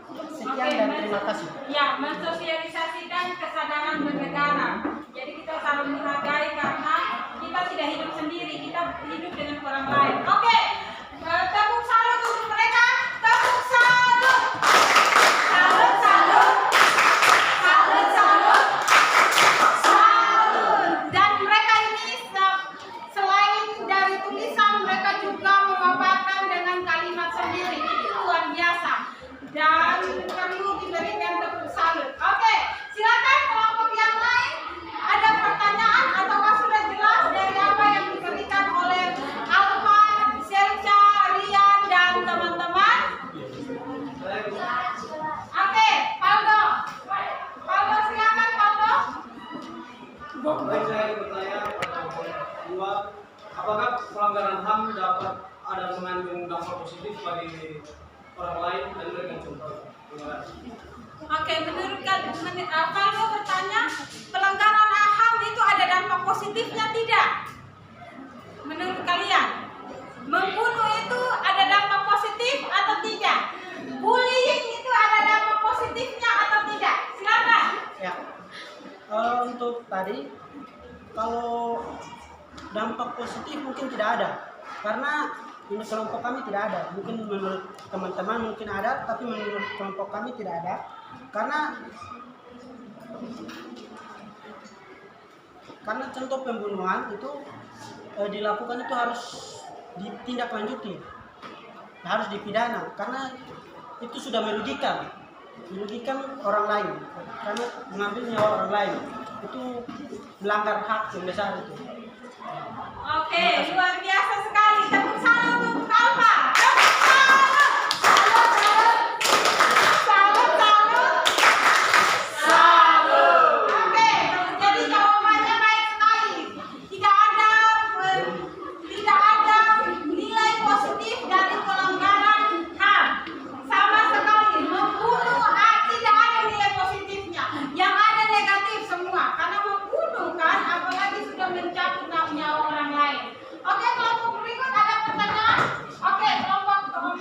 Sekian dan terima kasih. Ya, mensosialisasikan kesadaran bernegara. Jadi kita saling menghargai karena kita tidak hidup sendiri, kita hidup dengan orang lain. Oke, tepuk salut untuk mereka. Tepuk salut. Salut, salut. Salut, salut. Salut. Dan mereka ini selain dari tulisan, mereka juga memaparkan dengan kalimat sendiri. Itu luar biasa. Dan perlu diberikan tepuk salut. Oke, silakan kelompok yang lain. Ada pertanyaan atau sudah jelas dari apa yang diberikan oleh Alfa, Selca, Rian, dan teman-teman? Oke, Paldo. Paldo, silakan Paldo. Baik, saya bertanya dua, apakah pelanggaran HAM dapat ada mengandung dampak positif bagi orang lain dan memberikan contoh? Oke, menurut Paldo bertanya, pelanggaran HAM itu ada dampak positifnya tidak? Menurut kalian, membunuh itu ada dampak positif atau tidak? Bullying itu ada dampak positifnya atau tidak? Silakan. Ya, untuk tadi, kalau dampak positif mungkin tidak ada, karena menurut kelompok kami tidak ada. Mungkin menurut teman-teman mungkin ada, tapi menurut kelompok kami tidak ada. Karena contoh pembunuhan itu dilakukan itu harus ditindaklanjuti, harus dipidana. Karena itu sudah merugikan orang lain karena mengambil nyawa orang lain itu melanggar hak yang besar itu. Oke, luar biasa sekali. Tepuk salam untuk Kalpa. Oke, jadi jawabannya baik sekali. Tidak ada nilai positif dari pelanggaran HAM. Sama sekali membunuh, tidak ada nilai positifnya. Yang ada negatif semua. Karena membunuh kan, apalagi sudah mencabut nyawa orang lain. Oke, kelompok berikut ada pertanyaan. Oke, kelompok 1.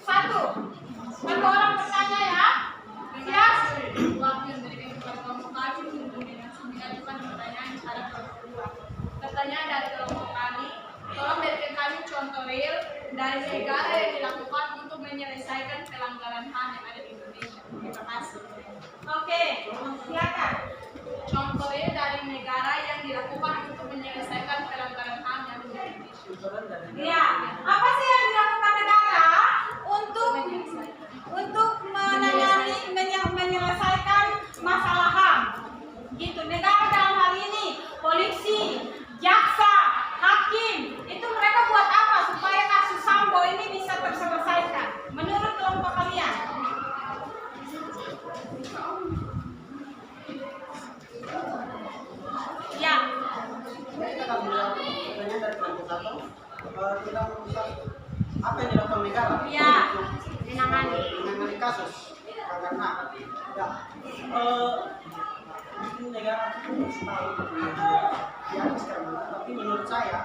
Satu orang bertanya ya. Siap? Waktu yang diberikan kepada kelompok kami untuk mengajukan pertanyaan kepada kelompok 2. Pertanyaan dari kelompok kami, tolong berikan kami contoh real dari negara yang dilakukan untuk menyelesaikan pelanggaran HAM yang ada di Indonesia. Terima kasih. Oke, silakan. Contoh real dari negara yang dilakukan untuk menyelesaikan pelanggaran HAM yang ada di Indonesia. Ya, apa sih yang dilakukan negara untuk menyelesaikan masalah HAM? Gitu. Negara dalam hal ini polisi, jaksa, hakim, itu mereka buat apa supaya kasus Sambo ini bisa terselesaikan? Menurut kelompok kalian? Ya. Kita akan menjawab pertanyaan dari kelompok 1 tentang apa yang dilakukan negara untuk menangani kasus pelanggaran HAM. Ya, mungkin negara harus tahu ya sekarang, tapi menurut saya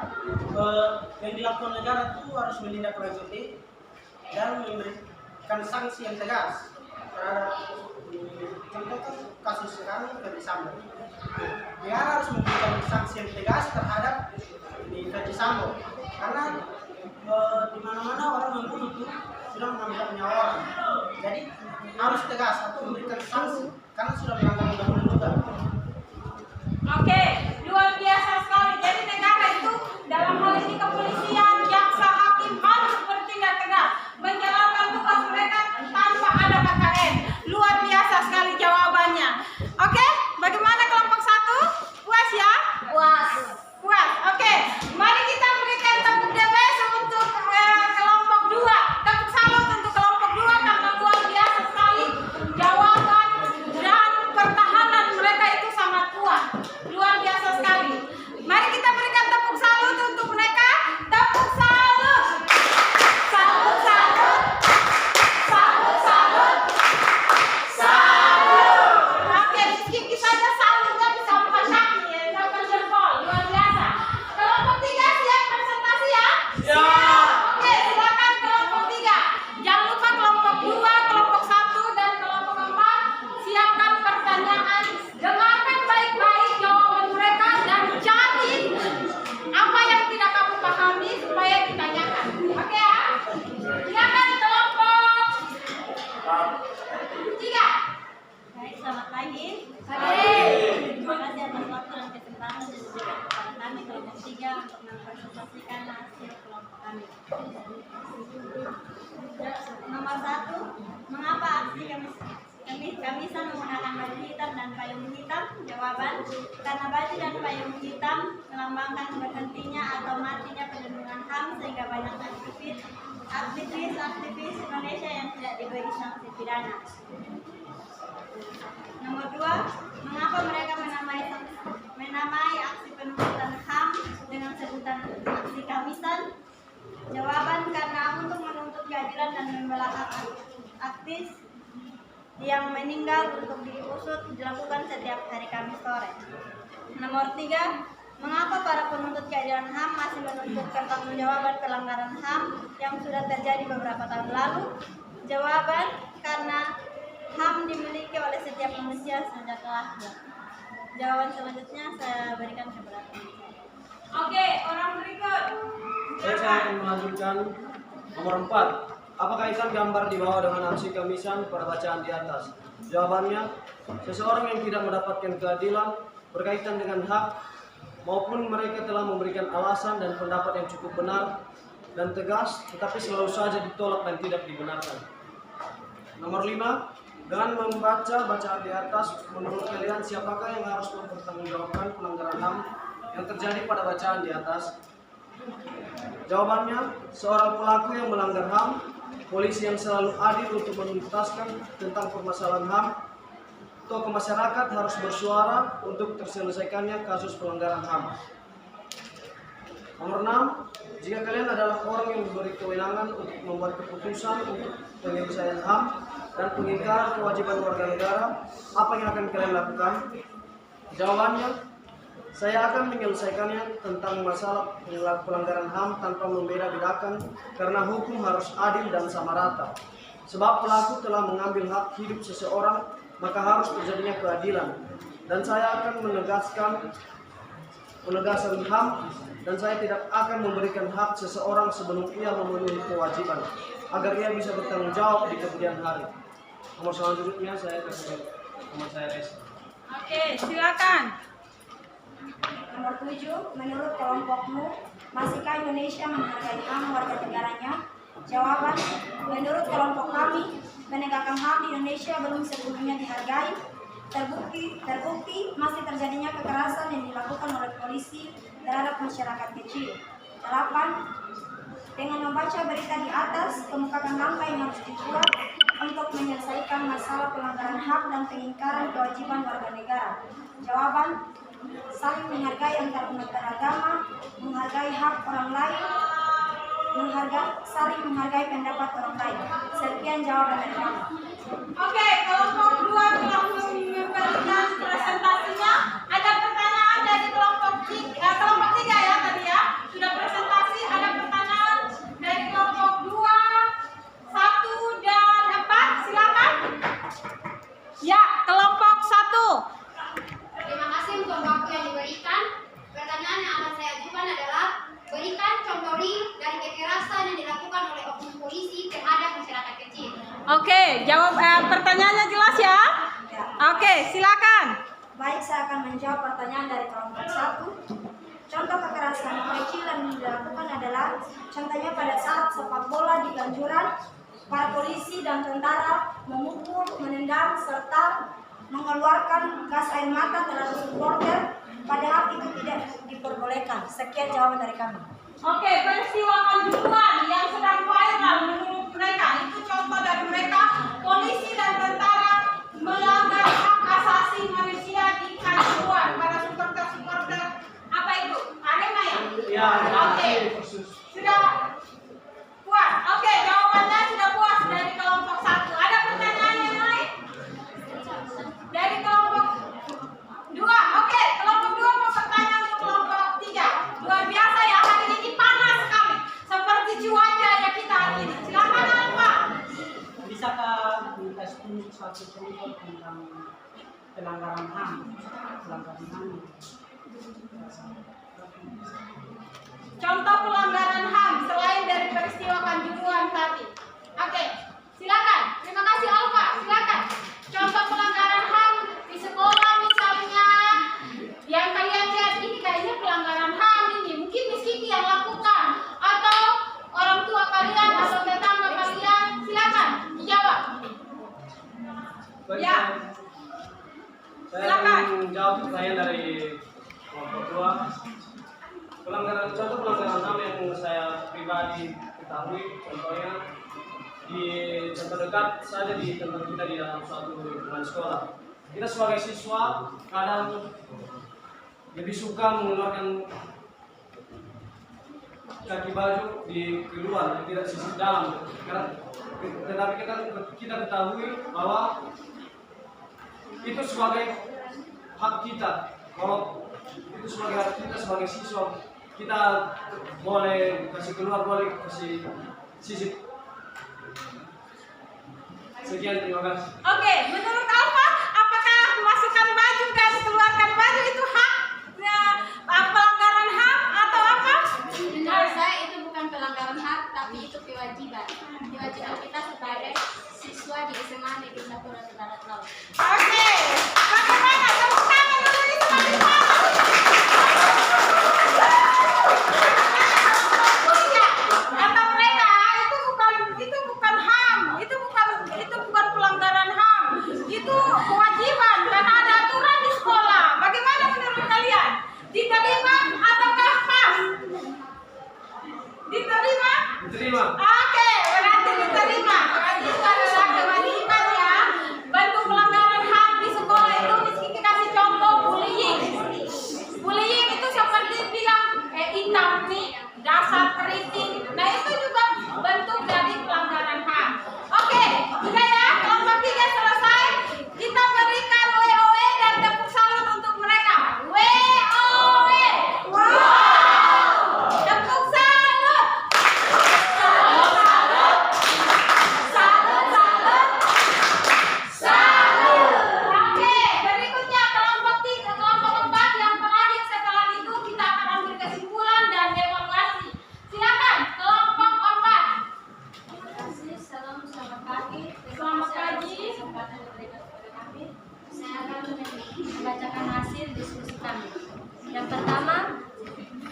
yang dilakukan negara itu harus menindaklanjuti dan memberikan sanksi yang tegas terhadap contoh kasus sekarang Ferdy Sambo. Negara harus memberikan sanksi yang tegas terhadap Ferdy Sambo karena di mana-mana orang membunuh itu sudah mengambil nyawa orang. Jadi harus tegas atau memberikan sanksi karena sudah melanggar undang-undang juga. Oke, luar biasa sekali. Jadi negara itu dalam hal ini kepolisian, jaksa, hakim harus bertindak tegas menjalankan tugas mereka tanpa ada KKN. Luar biasa sekali jawabannya. Oke, bagaimana kelompok 1? Puas ya? Puas. Puas. Oke, mari kita berikan tepuk DPS untuk kelompok 2. Tepuk salut untuk kelompok 2 karena luar biasa sekali jawaban dan pertahanan mereka itu sangat kuat. Luar biasa sekali. Mari kita berikan tepuk salut untuk mereka. Tepuk salut. Salut, salut. Salut, salut. Salut. Oke, sedikit saja salutnya bisa memperhati ya, sampai jempol. Luar biasa. Kelompok 3 siap presentasi ya? Siap. Oke, silakan kelompok 3. Jangan lupa kelompok 2, kelompok 1 dan kelompok 4 siapkan pertanyaan. Dengarkan baik-baik jawaban mereka dan cari apa yang tidak kamu pahami supaya ditanyakan. Oke ya? Silakan kelompok 3. Baik, selamat pagi. Terima kasih atas waktu dan kesempatan yang diberikan kepada kami kelompok 3 untuk mempresentasikan hasil kelompok kami. Nomor 1, mengapa aksi kamisan menggunakan baju hitam dan payung hitam? Jawaban, karena baju dan payung hitam melambangkan berhentinya atau matinya perlindungan HAM sehingga banyak aktivis Indonesia yang tidak diberi sanksi pidana. Nomor 2, mengapa mereka menamai aksi penuntutan HAM dengan sebutan aksi kamisan? Jawaban, karena untuk menuntut keadilan dan membela hak aktivis yang meninggal untuk diusut dilakukan setiap hari Kamis sore. Nomor 3, mengapa para penuntut keadilan HAM masih menuntut pertanggungjawaban pelanggaran HAM yang sudah terjadi beberapa tahun lalu? Jawaban, karena HAM dimiliki oleh setiap manusia sejak lahir. Jawaban selanjutnya saya berikan kepada teman. Oke, orang berikut. Saya akan melanjutkan nomor 4. Apa kaitan gambar di bawah dengan aksi kamisan pada bacaan di atas? Jawabannya, seseorang yang tidak mendapatkan keadilan berkaitan dengan hak maupun mereka telah memberikan alasan dan pendapat yang cukup benar dan tegas, tetapi selalu saja ditolak dan tidak dibenarkan. Nomor 5, dengan membaca bacaan di atas, menurut kalian siapakah yang harus mempertanggungjawabkan pelanggaran HAM yang terjadi pada bacaan di atas? Jawabannya, seorang pelaku yang melanggar HAM, polisi yang selalu adil untuk menuntaskan tentang permasalahan HAM, tokoh masyarakat harus bersuara untuk terselesaikannya kasus pelanggaran HAM. Nomor 6, jika kalian adalah orang yang diberi kewenangan untuk membuat keputusan untuk penyelesaian HAM dan pengingkaran kewajiban warga negara, apa yang akan kalian lakukan? Jawabannya, saya akan menyelesaikannya tentang masalah pelanggaran HAM tanpa membeda-bedakan karena hukum harus adil dan sama rata. Sebab pelaku telah mengambil hak hidup seseorang, maka harus terjadinya keadilan. Dan saya akan penegasan HAM, dan saya tidak akan memberikan hak seseorang sebelum ia memenuhi kewajiban agar ia bisa bertanggung jawab di kemudian hari. Nomor selanjutnya saya kasih nomor saya Reza. Oke, silakan. Nomor 7, menurut kelompokmu, masihkah Indonesia menghargai HAM warga negaranya? Jawaban, menurut kelompok kami, penegakan HAM di Indonesia belum sepenuhnya dihargai. Terbukti masih terjadinya kekerasan yang dilakukan oleh polisi terhadap masyarakat kecil. 8, dengan membaca berita di atas, kemukakan langkah yang harus dibuat untuk menyelesaikan masalah pelanggaran hak dan pengingkaran kewajiban warga negara. Jawaban, saling menghargai antar umat beragama, menghargai hak orang lain, saling menghargai pendapat orang lain. Sekian jawaban dari kami. Oke, kelompok 2 telah memberikan presentasinya. Ada pertanyaan dari kelompok 3 ya tadi ya. Sudah presentasi, ada pertanyaan dari kelompok 2, 1 dan 4. Silakan. Ya, kelompok 1. Terima kasih untuk waktu yang diberikan. Pertanyaan yang akan saya ajukan adalah, berikan contoh real dari kekerasan yang dilakukan oleh oknum polisi terhadap masyarakat kecil. Oke, jawab pertanyaannya jelas ya? Oke, silakan. Baik, saya akan menjawab pertanyaan dari kelompok 1. Contoh kekerasan kecil yang dilakukan adalah, contohnya pada saat sepak bola di Ganjuran, para polisi dan tentara memukul, menendang, serta mengeluarkan gas air mata terhadap supporter, padahal itu tidak diperbolehkan. Sekian jawaban dari kami. Oke, peristiwa Kanjuruhan yang sedang viral menurut mereka, itu contoh dari mereka, polisi dan tentara melanggar hak asasi manusia di Kanjuruhan pada supporter-supporter apa itu? Arema ya? Ya. Oke, sudah puas. Oke, jawabannya sudah puas dari kelompok 1. Ada pertanyaan yang lain? Dari kelompok 2. Oke, kelompok 2 mau bertanya untuk kelompok 3. Luar biasa ya, hari ini panas sekali. Seperti cuaca ya kita hari ini. Silakan Alfa. Bisakah dikasih tunjuk satu contoh tentang pelanggaran HAM? Contoh pelanggaran HAM selain dari peristiwa Kanjuruhan tadi. Oke, silakan. Terima kasih Alfa. Silakan. Contoh pelanggaran HAM di sekolah misalnya, yang kalian lihat ini kayaknya pelanggaran HAM ini. Mungkin Miss Kiki yang lakukan, atau orang tua kalian atau tetangga kalian. Silakan dijawab. Ya. Saya Silakan. akan menjawab pertanyaan dari kelompok 2. Contoh pelanggaran HAM yang saya pribadi ketahui, contohnya di contoh dekat saja di tempat kita di dalam suatu lingkungan sekolah. Kita sebagai siswa kadang lebih suka mengeluarkan kaki baju di luar, tidak sisi dalam. Tetapi kita ketahui bahwa itu sebagai hak kita, bahwa itu sebagai hak kita sebagai siswa, kita boleh kasih keluar, boleh kasih sisi. Sekian, terima kasih. Oke, menurut Alfa, apakah masukkan baju dan keluarkan baju itu hak pelanggaran HAM atau apa? Menurut saya itu bukan pelanggaran hak, tapi itu kewajiban. Kewajiban kita sebagai siswa di SMA Negeri 1 Ratu Barat Laut. Oke, bagaimana? Tepuk tangan dulu ini semakin panas. Kata mereka itu bukan HAM, itu bukan pertama,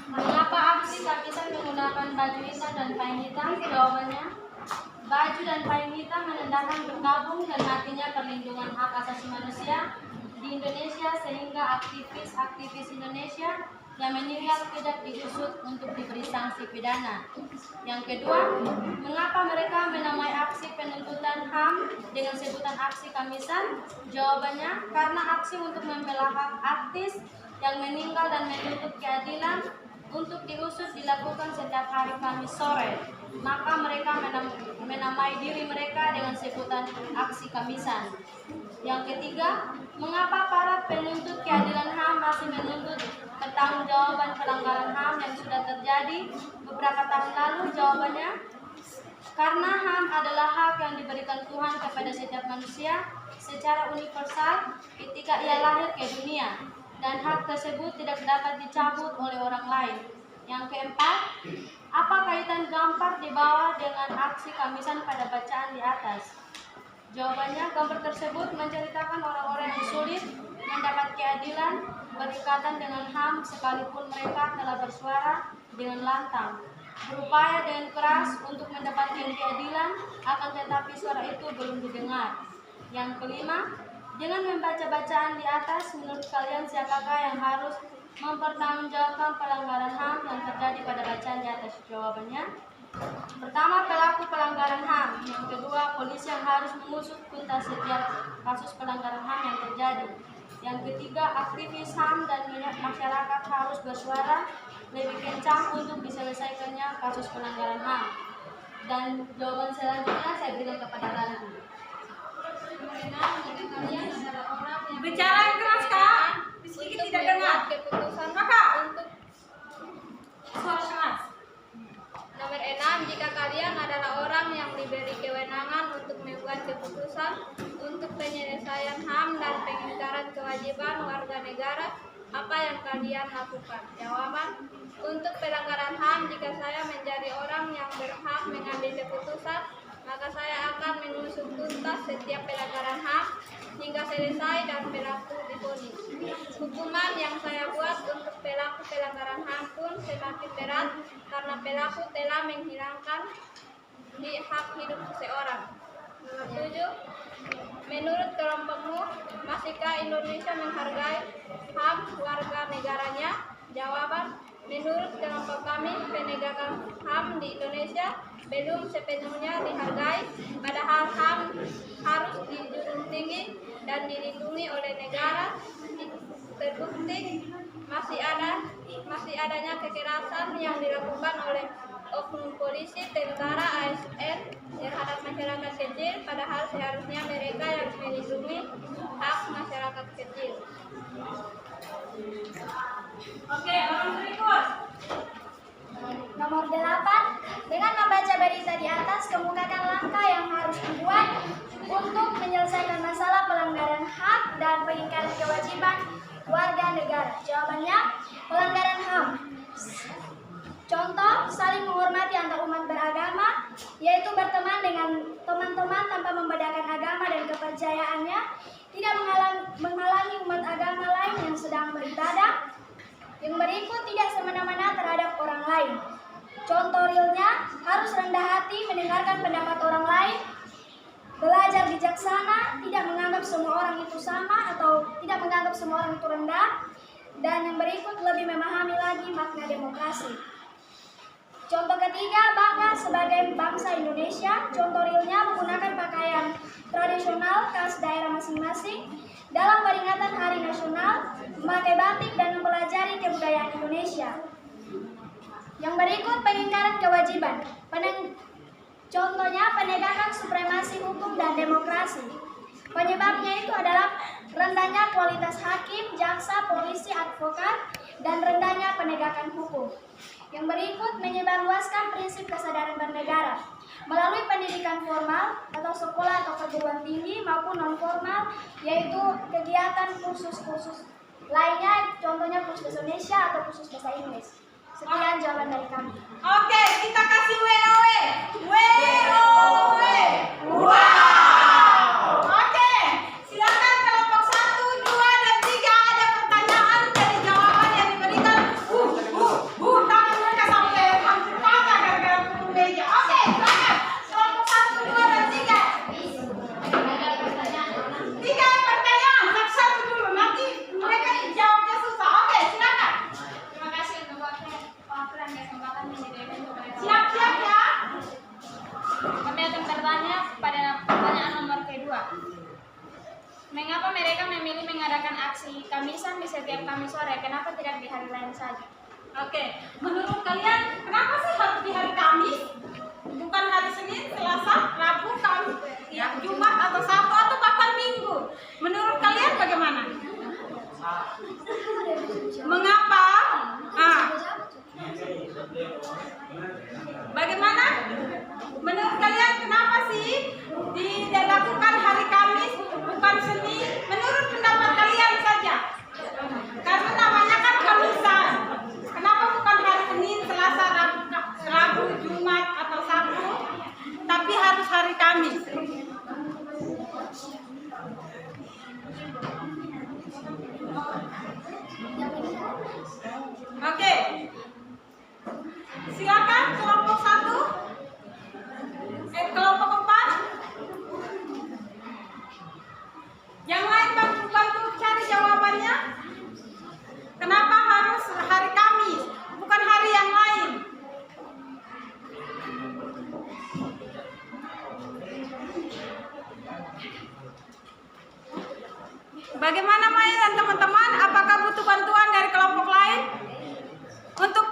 mengapa aksi Kamisan menggunakan baju hitam dan payung hitam? Jawabannya, baju dan payung hitam menandakan bergabung dan matinya perlindungan hak asasi manusia di Indonesia, sehingga aktivis-aktivis Indonesia yang meninggal tidak diusut untuk diberi sanksi pidana. Yang kedua, mengapa mereka menamai aksi penuntutan HAM dengan sebutan aksi Kamisan? Jawabannya, karena aksi untuk membela hak artis yang meninggal dan menuntut keadilan untuk diusut dilakukan setiap hari Kamis sore. Maka mereka menamai diri mereka dengan sebutan aksi Kamisan. Yang ketiga, mengapa para penuntut keadilan HAM masih menuntut pertanggungjawaban pelanggaran HAM yang sudah terjadi beberapa tahun lalu? Jawabannya, karena HAM adalah hak yang diberikan Tuhan kepada setiap manusia secara universal ketika ia lahir ke dunia, dan hak tersebut tidak dapat dicabut oleh orang lain. Yang keempat, apa kaitan gambar di bawah dengan aksi Kamisan pada bacaan di atas? Jawabannya, gambar tersebut menceritakan orang-orang yang sulit mendapat keadilan berikatan dengan HAM sekalipun mereka telah bersuara dengan lantang, berupaya dengan keras untuk mendapatkan keadilan, akan tetapi suara itu belum didengar. Yang kelima, dengan membaca bacaan di atas, menurut kalian siapakah yang harus mempertanggungjawabkan pelanggaran HAM yang terjadi pada bacaan di atas? Jawabannya, pertama, pelaku pelanggaran HAM. Yang kedua, polisi yang harus mengusut tuntas setiap kasus pelanggaran HAM yang terjadi. Yang ketiga, aktivis HAM dan masyarakat harus bersuara lebih kencang untuk diselesaikannya kasus pelanggaran HAM. Dan jawaban selanjutnya saya berikan kepada Ranti. Bicara yang keras, Kak. Sedikit tidak dengar. Keputusan Kakak, untuk suara keras. nomor 6, jika kalian adalah orang yang diberi kewenangan untuk membuat keputusan untuk penyelesaian HAM dan pengingkaran kewajiban warga negara, apa yang kalian lakukan? Jawaban, untuk pelanggaran HAM, jika saya menjadi orang yang berhak mengambil keputusan, maka saya akan mengusut tuntas setiap pelanggaran HAM hingga selesai dan pelaku divonis. Hukuman yang saya buat untuk pelaku pelanggaran HAM pun semakin berat karena pelaku telah menghilangkan hak hidup seseorang. Nomor 7, menurut kelompokmu, masihkah Indonesia menghargai hak warga negaranya? Jawaban, menurut kelompok kami, penegakan HAM di Indonesia belum sepenuhnya dihargai, padahal HAM harus dijunjung tinggi dan dilindungi oleh negara. Terbukti masih adanya kekerasan yang dilakukan oleh oknum polisi, tentara, ASN terhadap masyarakat kecil, padahal seharusnya mereka yang melindungi hak masyarakat kecil. Oke, orang berikut. Nomor 8, dengan membaca berita di atas, kemukakan langkah yang harus dibuat untuk menyelesaikan masalah pelanggaran hak dan pengingkaran kewajiban warga negara. Jawabannya, pelanggaran HAM. Contoh, saling menghormati antar umat beragama, yaitu berteman dengan teman-teman tanpa membedakan agama dan kepercayaannya, tidak menghalangi umat agama lain yang sedang beribadah. Yang berikut, tidak semena-mena terhadap orang lain. Contoh realnya, harus rendah hati mendengarkan pendapat orang lain, belajar bijaksana, tidak menganggap semua orang itu sama atau tidak menganggap semua orang itu rendah, dan yang berikut, lebih memahami lagi makna demokrasi. Contoh ketiga, bangga sebagai bangsa Indonesia. Contoh realnya, menggunakan pakaian tradisional khas daerah masing-masing dalam peringatan Hari Nasional, memakai batik dan mempelajari kebudayaan Indonesia. Yang berikut, pengingkaran kewajiban. Contohnya, penegakan supremasi hukum dan demokrasi. Penyebabnya itu adalah rendahnya kualitas hakim, jaksa, polisi, advokat, dan rendahnya penegakan hukum. Yang berikut, menyebarluaskan prinsip kesadaran bernegara melalui pendidikan formal atau sekolah atau perguruan tinggi maupun non-formal, yaitu kegiatan kursus-kursus lainnya, contohnya kursus Indonesia atau kursus bahasa Inggris. Sekian jawaban dari kami. Oke, kita kasih WOW. WOW. Wow. Oke, silakan kelompok 1, 2, dan 3 ada pertanyaan dari jawaban yang diberikan Kamisan di setiap Kamis sore. Kenapa tidak di hari lain saja? Oke, menurut kalian kenapa sih harus di hari Kamis? Bukan hari Senin, Selasa, Rabu, Kamis, ya, Jumat atau Sabtu atau bahkan Minggu? Menurut kalian bagaimana? Mengapa? Bagaimana? Menurut kalian kenapa sih dilakukan hari Kamis bukan Senin? Menurut pendapat kalian saja. Karena namanya kan Kamisan. Kenapa bukan hari Senin, Selasa, Rabu, Jumat atau Sabtu, tapi harus hari Kamis? Oke. Silakan kelompok 1. Kelompok 4. Yang lain bantu cari jawabannya. Kenapa harus hari Kamis, bukan hari yang lain? Bagaimana Maya dan teman-teman? Apakah butuh bantuan dari kelompok lain? Untuk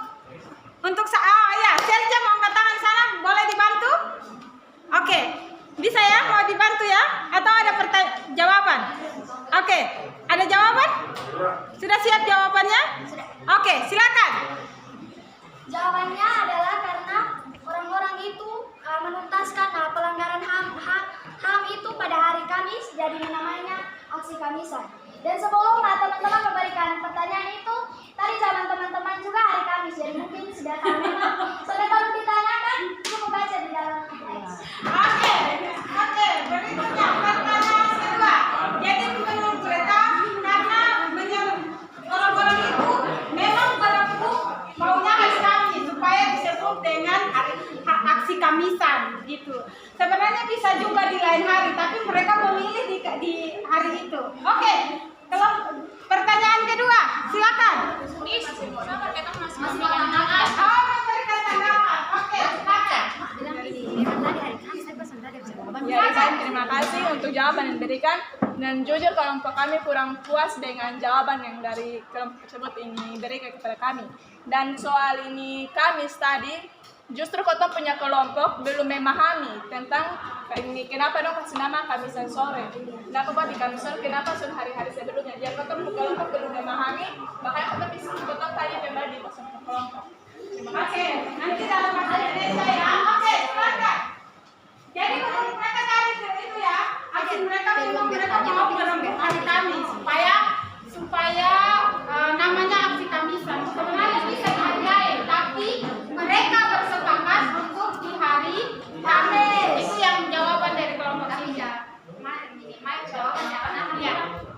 ya, Serja mau angkat tangan sana, boleh dibantu? Oke, bisa ya? Mau dibantu ya? Atau ada jawaban? Oke, ada jawaban? Sudah siap jawabannya? Oke, silakan. Jawabannya adalah karena orang-orang itu menuntaskan pelanggaran HAM itu pada hari Kamis, jadi namanya aksi Kamisan. Dan sebelum teman-teman memberikan pertanyaan itu, tadi zaman teman-teman juga hari Kamis, jadi mungkin sudah tahu memang. Sudah kalau ditanyakan, cukup baca di dalam teks. Oke, berikutnya pertanyaan kedua. Jadi menurut mereka karena orang-orang itu memang berebut maunya hari Kamis supaya disebut dengan aksi Kamisan gitu. Sebenarnya bisa juga di lain hari, tapi mereka memilih di hari itu. Oke, kalau pertanyaan kedua, silakan. Memberikan tanggapan. Oke, silakan. Ya, terima kasih untuk jawaban yang diberikan. Dan jujur kelompok kami kurang puas dengan jawaban yang dari kelompok tersebut ini berikan kepada kami. Dan soal ini Kamis tadi, justru kota punya kelompok belum memahami tentang ini kenapa dong kasih nama Kamisan sore. Kenapa buat di Kamis sore? Kenapa sudah hari-hari sebelumnya? Jadi kota kelompok belum memahami, makanya kota bisa kota tadi kembali di kelompok. Oke, nanti dalam bahasa Indonesia ya. Oke, silakan. Jadi menurut mereka tadi itu ya, aksi mereka memang mereka mau merembuk hari Kamis supaya namanya aksi Kamisan. Sebenarnya bisa di hari lain, tapi mereka bersepakat untuk di hari Kamis. Itu yang jawaban dari kelompok tiga. Jawabannya karena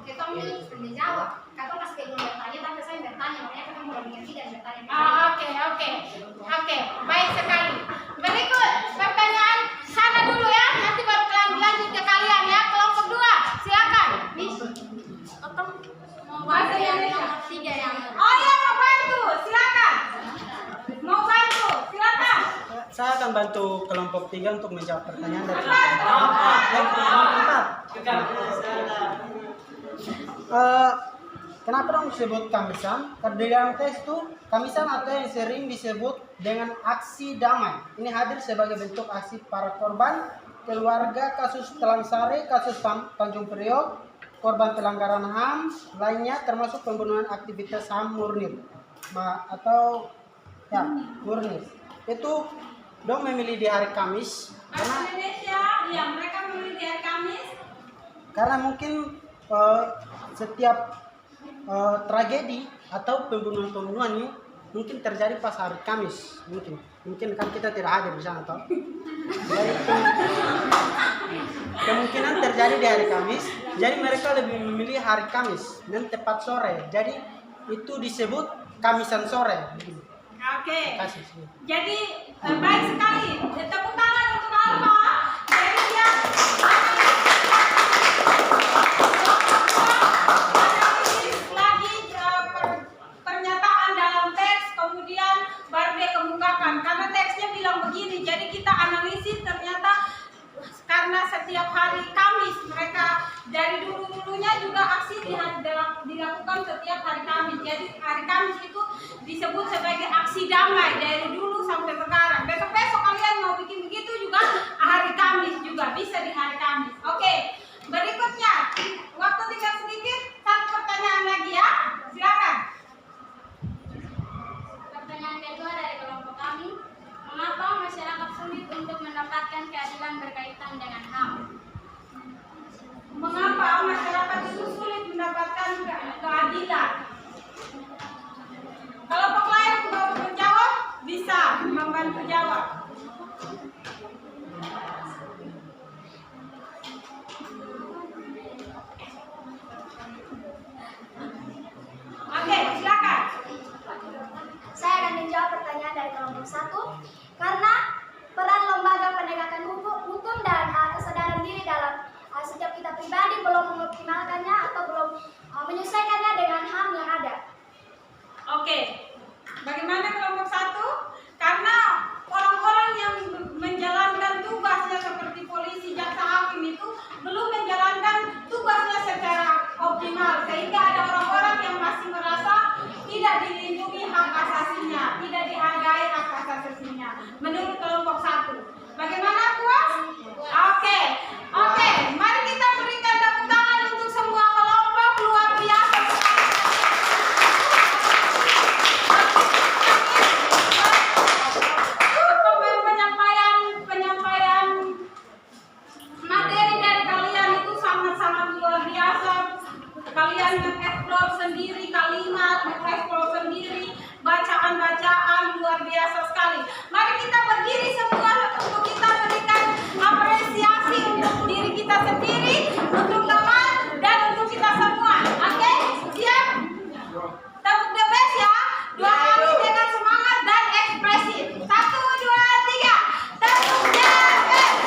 kita ini jawab. Kata pas belum bertanya, tapi saya bertanya, makanya kita mulai mengerti dan bertanya. Oke, baik sekali. Berikut pertanyaan sana dulu ya, nanti baru lanjut ke kalian ya. Kelompok 2, silakan. Mau bantu yang nomor 3 yang. Oh iya, mau bantu, silakan. Saya akan bantu kelompok 3 untuk menjawab pertanyaan dari kelompok 4. Kenapa dong disebut Kamisan? Karena di dalam teks itu Kamisan atau yang sering disebut dengan aksi damai. Ini hadir sebagai bentuk aksi para korban, keluarga kasus Telang Sari, kasus Tanjung Priok, korban pelanggaran HAM lainnya termasuk pembunuhan aktivitas HAM murni murni. Itu dong memilih di hari Kamis Bahasa Indonesia, ya mereka memilih di hari Kamis. Karena mungkin setiap tragedi atau pembunuhan ini mungkin terjadi pas hari Kamis, mungkin kan kita tidak hadir di sana toh. Jadi kemungkinan terjadi di hari Kamis, jadi mereka lebih memilih hari Kamis dan tepat sore, jadi itu disebut Kamisan sore. Oke. Jadi baik sekali. Tepuk tangan untuk Alfa. Jadi dia lagi pernyataan dalam teks, kemudian baru dia kemukakan. Karena teksnya bilang begini, jadi kita analisis ternyata karena setiap hari Kamis mereka dari dulu-dulunya juga aksi dilakukan setiap hari Kamis. Jadi hari Kamis itu disebut sebagai aksi damai dari dulu sampai sekarang. Besok-besok kalian mau bikin begitu juga hari Kamis juga bisa di hari Kamis. Oke, berikutnya waktu tinggal sedikit, satu pertanyaan lagi ya, silakan. Pertanyaan kedua dari kelompok kami, mengapa masyarakat sulit untuk mendapatkan keadilan berkaitan dengan HAM? Mengapa masyarakat itu sulit mendapatkan keadilan? Kelompok lain mau menjawab bisa membantu jawab. Oke, silakan. Saya akan menjawab pertanyaan dari kelompok 1 karena peran lembaga penegakan hukum dan kesadaran diri dalam setiap kita pribadi belum mengoptimalkannya atau belum menyesuaikannya dengan HAM yang ada. Oke, bagaimana kelompok 1? Karena orang-orang yang menjalankan tugasnya seperti polisi, jaksa, hakim itu belum menjalankan tugasnya secara optimal, sehingga ada orang-orang yang masih merasa tidak dilindungi hak asasinya, tidak dihargai hak asasinya. Menurut kelompok 1, bagaimana puas? Oke, mari kita berikan tepuk tangan untuk semua kelompok luar biasa. Penyampaian materi dari kalian itu sangat-sangat luar biasa. Kalian mengeksplor sendiri kalimat, mengeksplor sendiri bacaan-bacaan luar biasa sekali. Mari kita berdiri semua untuk kita berikan apresiasi untuk diri kita sendiri, untuk teman dan untuk kita semua. Oke, siap? Tepuk the best ya. Dua kali dengan semangat dan ekspresif. 1, 2, 3. Tepuk the best.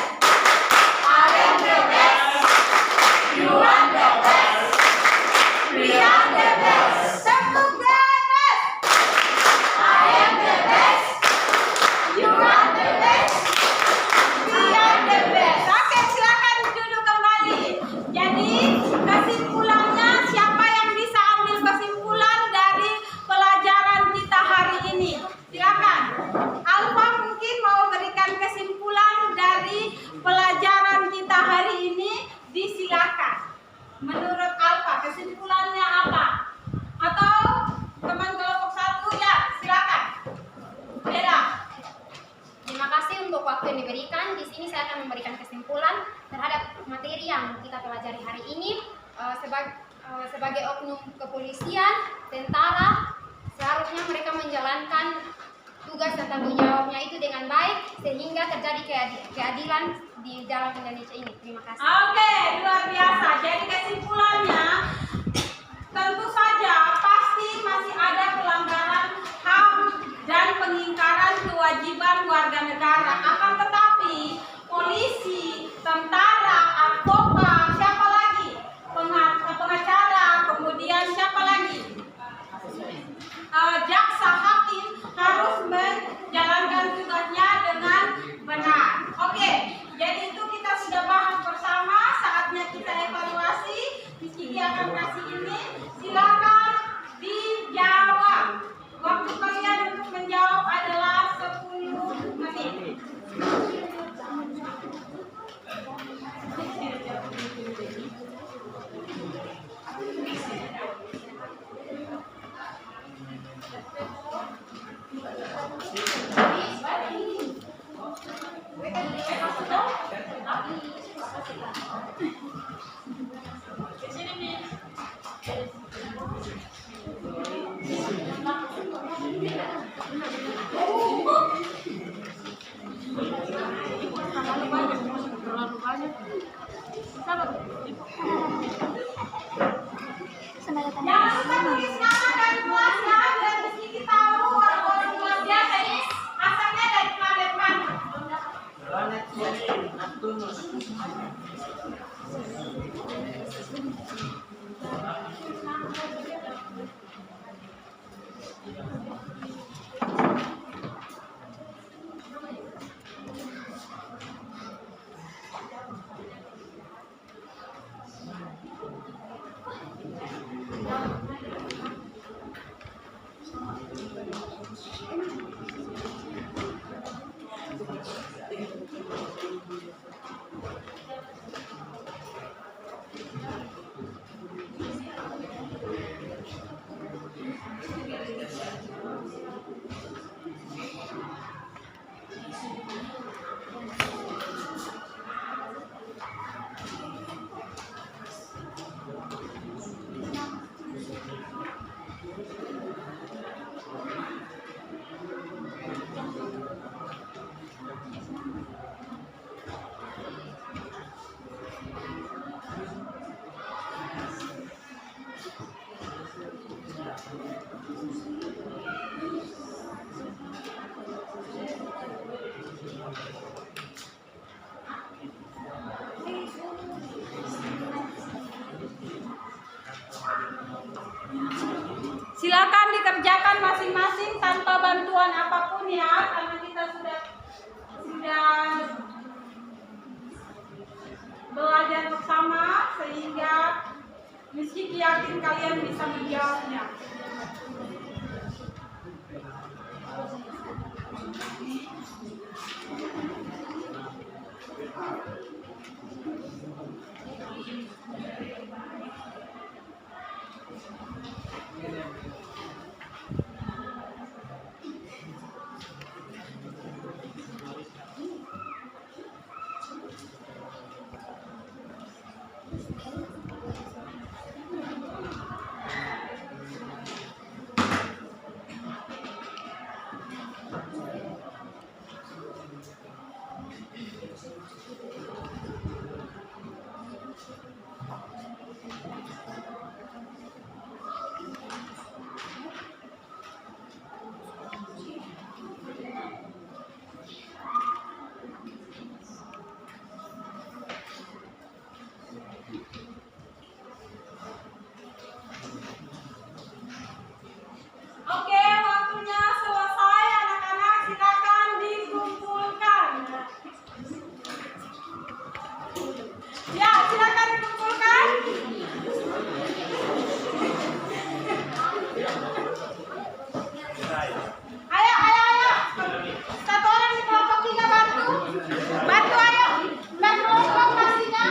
I am the best. You are the best. We are the best. Tepuk the best. I am the best. You are the best. We are the best. Oke, silakan duduk kembali. Jadi kesimpulannya, siapa yang bisa ambil kesimpulan dari pelajaran kita hari ini? Silakan. Alfa mungkin mau berikan kesimpulan dari pelajaran kita hari ini. Disilakan. Menurut Alfa, kesimpulannya apa? Atau teman kelompok 1 ya, silakan. Bella. Terima kasih untuk waktu yang diberikan. Di sini saya akan memberikan kesimpulan terhadap materi yang kita pelajari hari ini. Sebagai oknum kepolisian, tentara, seharusnya mereka menjalankan tugas dan tanggung jawabnya itu dengan baik sehingga terjadi keadilan di dalam Indonesia ini. Terima kasih. Oke, luar biasa. Jadi kesimpulannya, tentu saja pasti masih ada pelanggaran HAM dan pengingkaran kewajiban warga negara. Akan tetapi polisi, tentara, advokat, siapa lagi? Pengacara, kemudian siapa lagi? Jaksa, hakim harus menjalankan tugasnya dengan benar. Oke, jadi itu kita sudah bahas bersama. Saatnya kita evaluasi. Miss Kiki akan kasih ini. Silakan dijawab. Waktu kalian untuk menjawab adalah 10 menit. Silakan dikerjakan masing-masing tanpa bantuan apapun ya, karena kita sudah belajar bersama sehingga meski yakin kalian bisa menjawabnya. Oke, waktunya selesai anak-anak, silakan dikumpulkan. Ya, silakan dikumpulkan. Ayo. Satu orang di kelompok 3 bantu. Bantu ayo. Kelompok pastinya.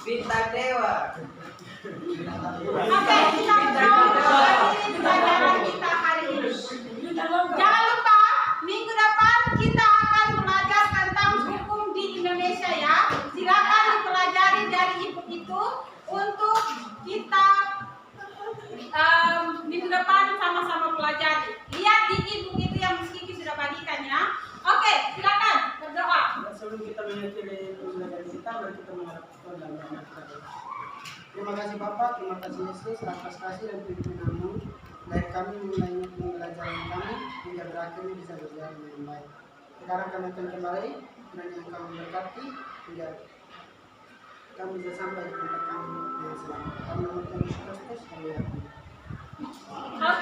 Bintang Dewa. Oke, kita mencoba pelajaran kita hari ini. Jangan lupa minggu depan kita akan belajar tentang hukum di Indonesia ya. Silakan dipelajari dari ibu itu untuk kita minggu depan sama-sama pelajari. Lihat di ibu itu yang Miss Kiki sudah bagikan ya. Oke, silakan berdoa. Sebelum kita mengakhiri pembelajaran kita, mari kita menghadap Tuhan dalam doa kita. Terima kasih Bapak, terima kasih Yesus atas kasih dan pimpinanmu baik kami mengenai pembelajaran kami hingga berakhirnya bisa berjalan dengan baik. Sekarang kami akan kembali dan yang kami berkati hingga kami bisa sampai di tempat kami dengan selamat. Kami mengucapkan Yesus Kristus, kami yakin. Oke.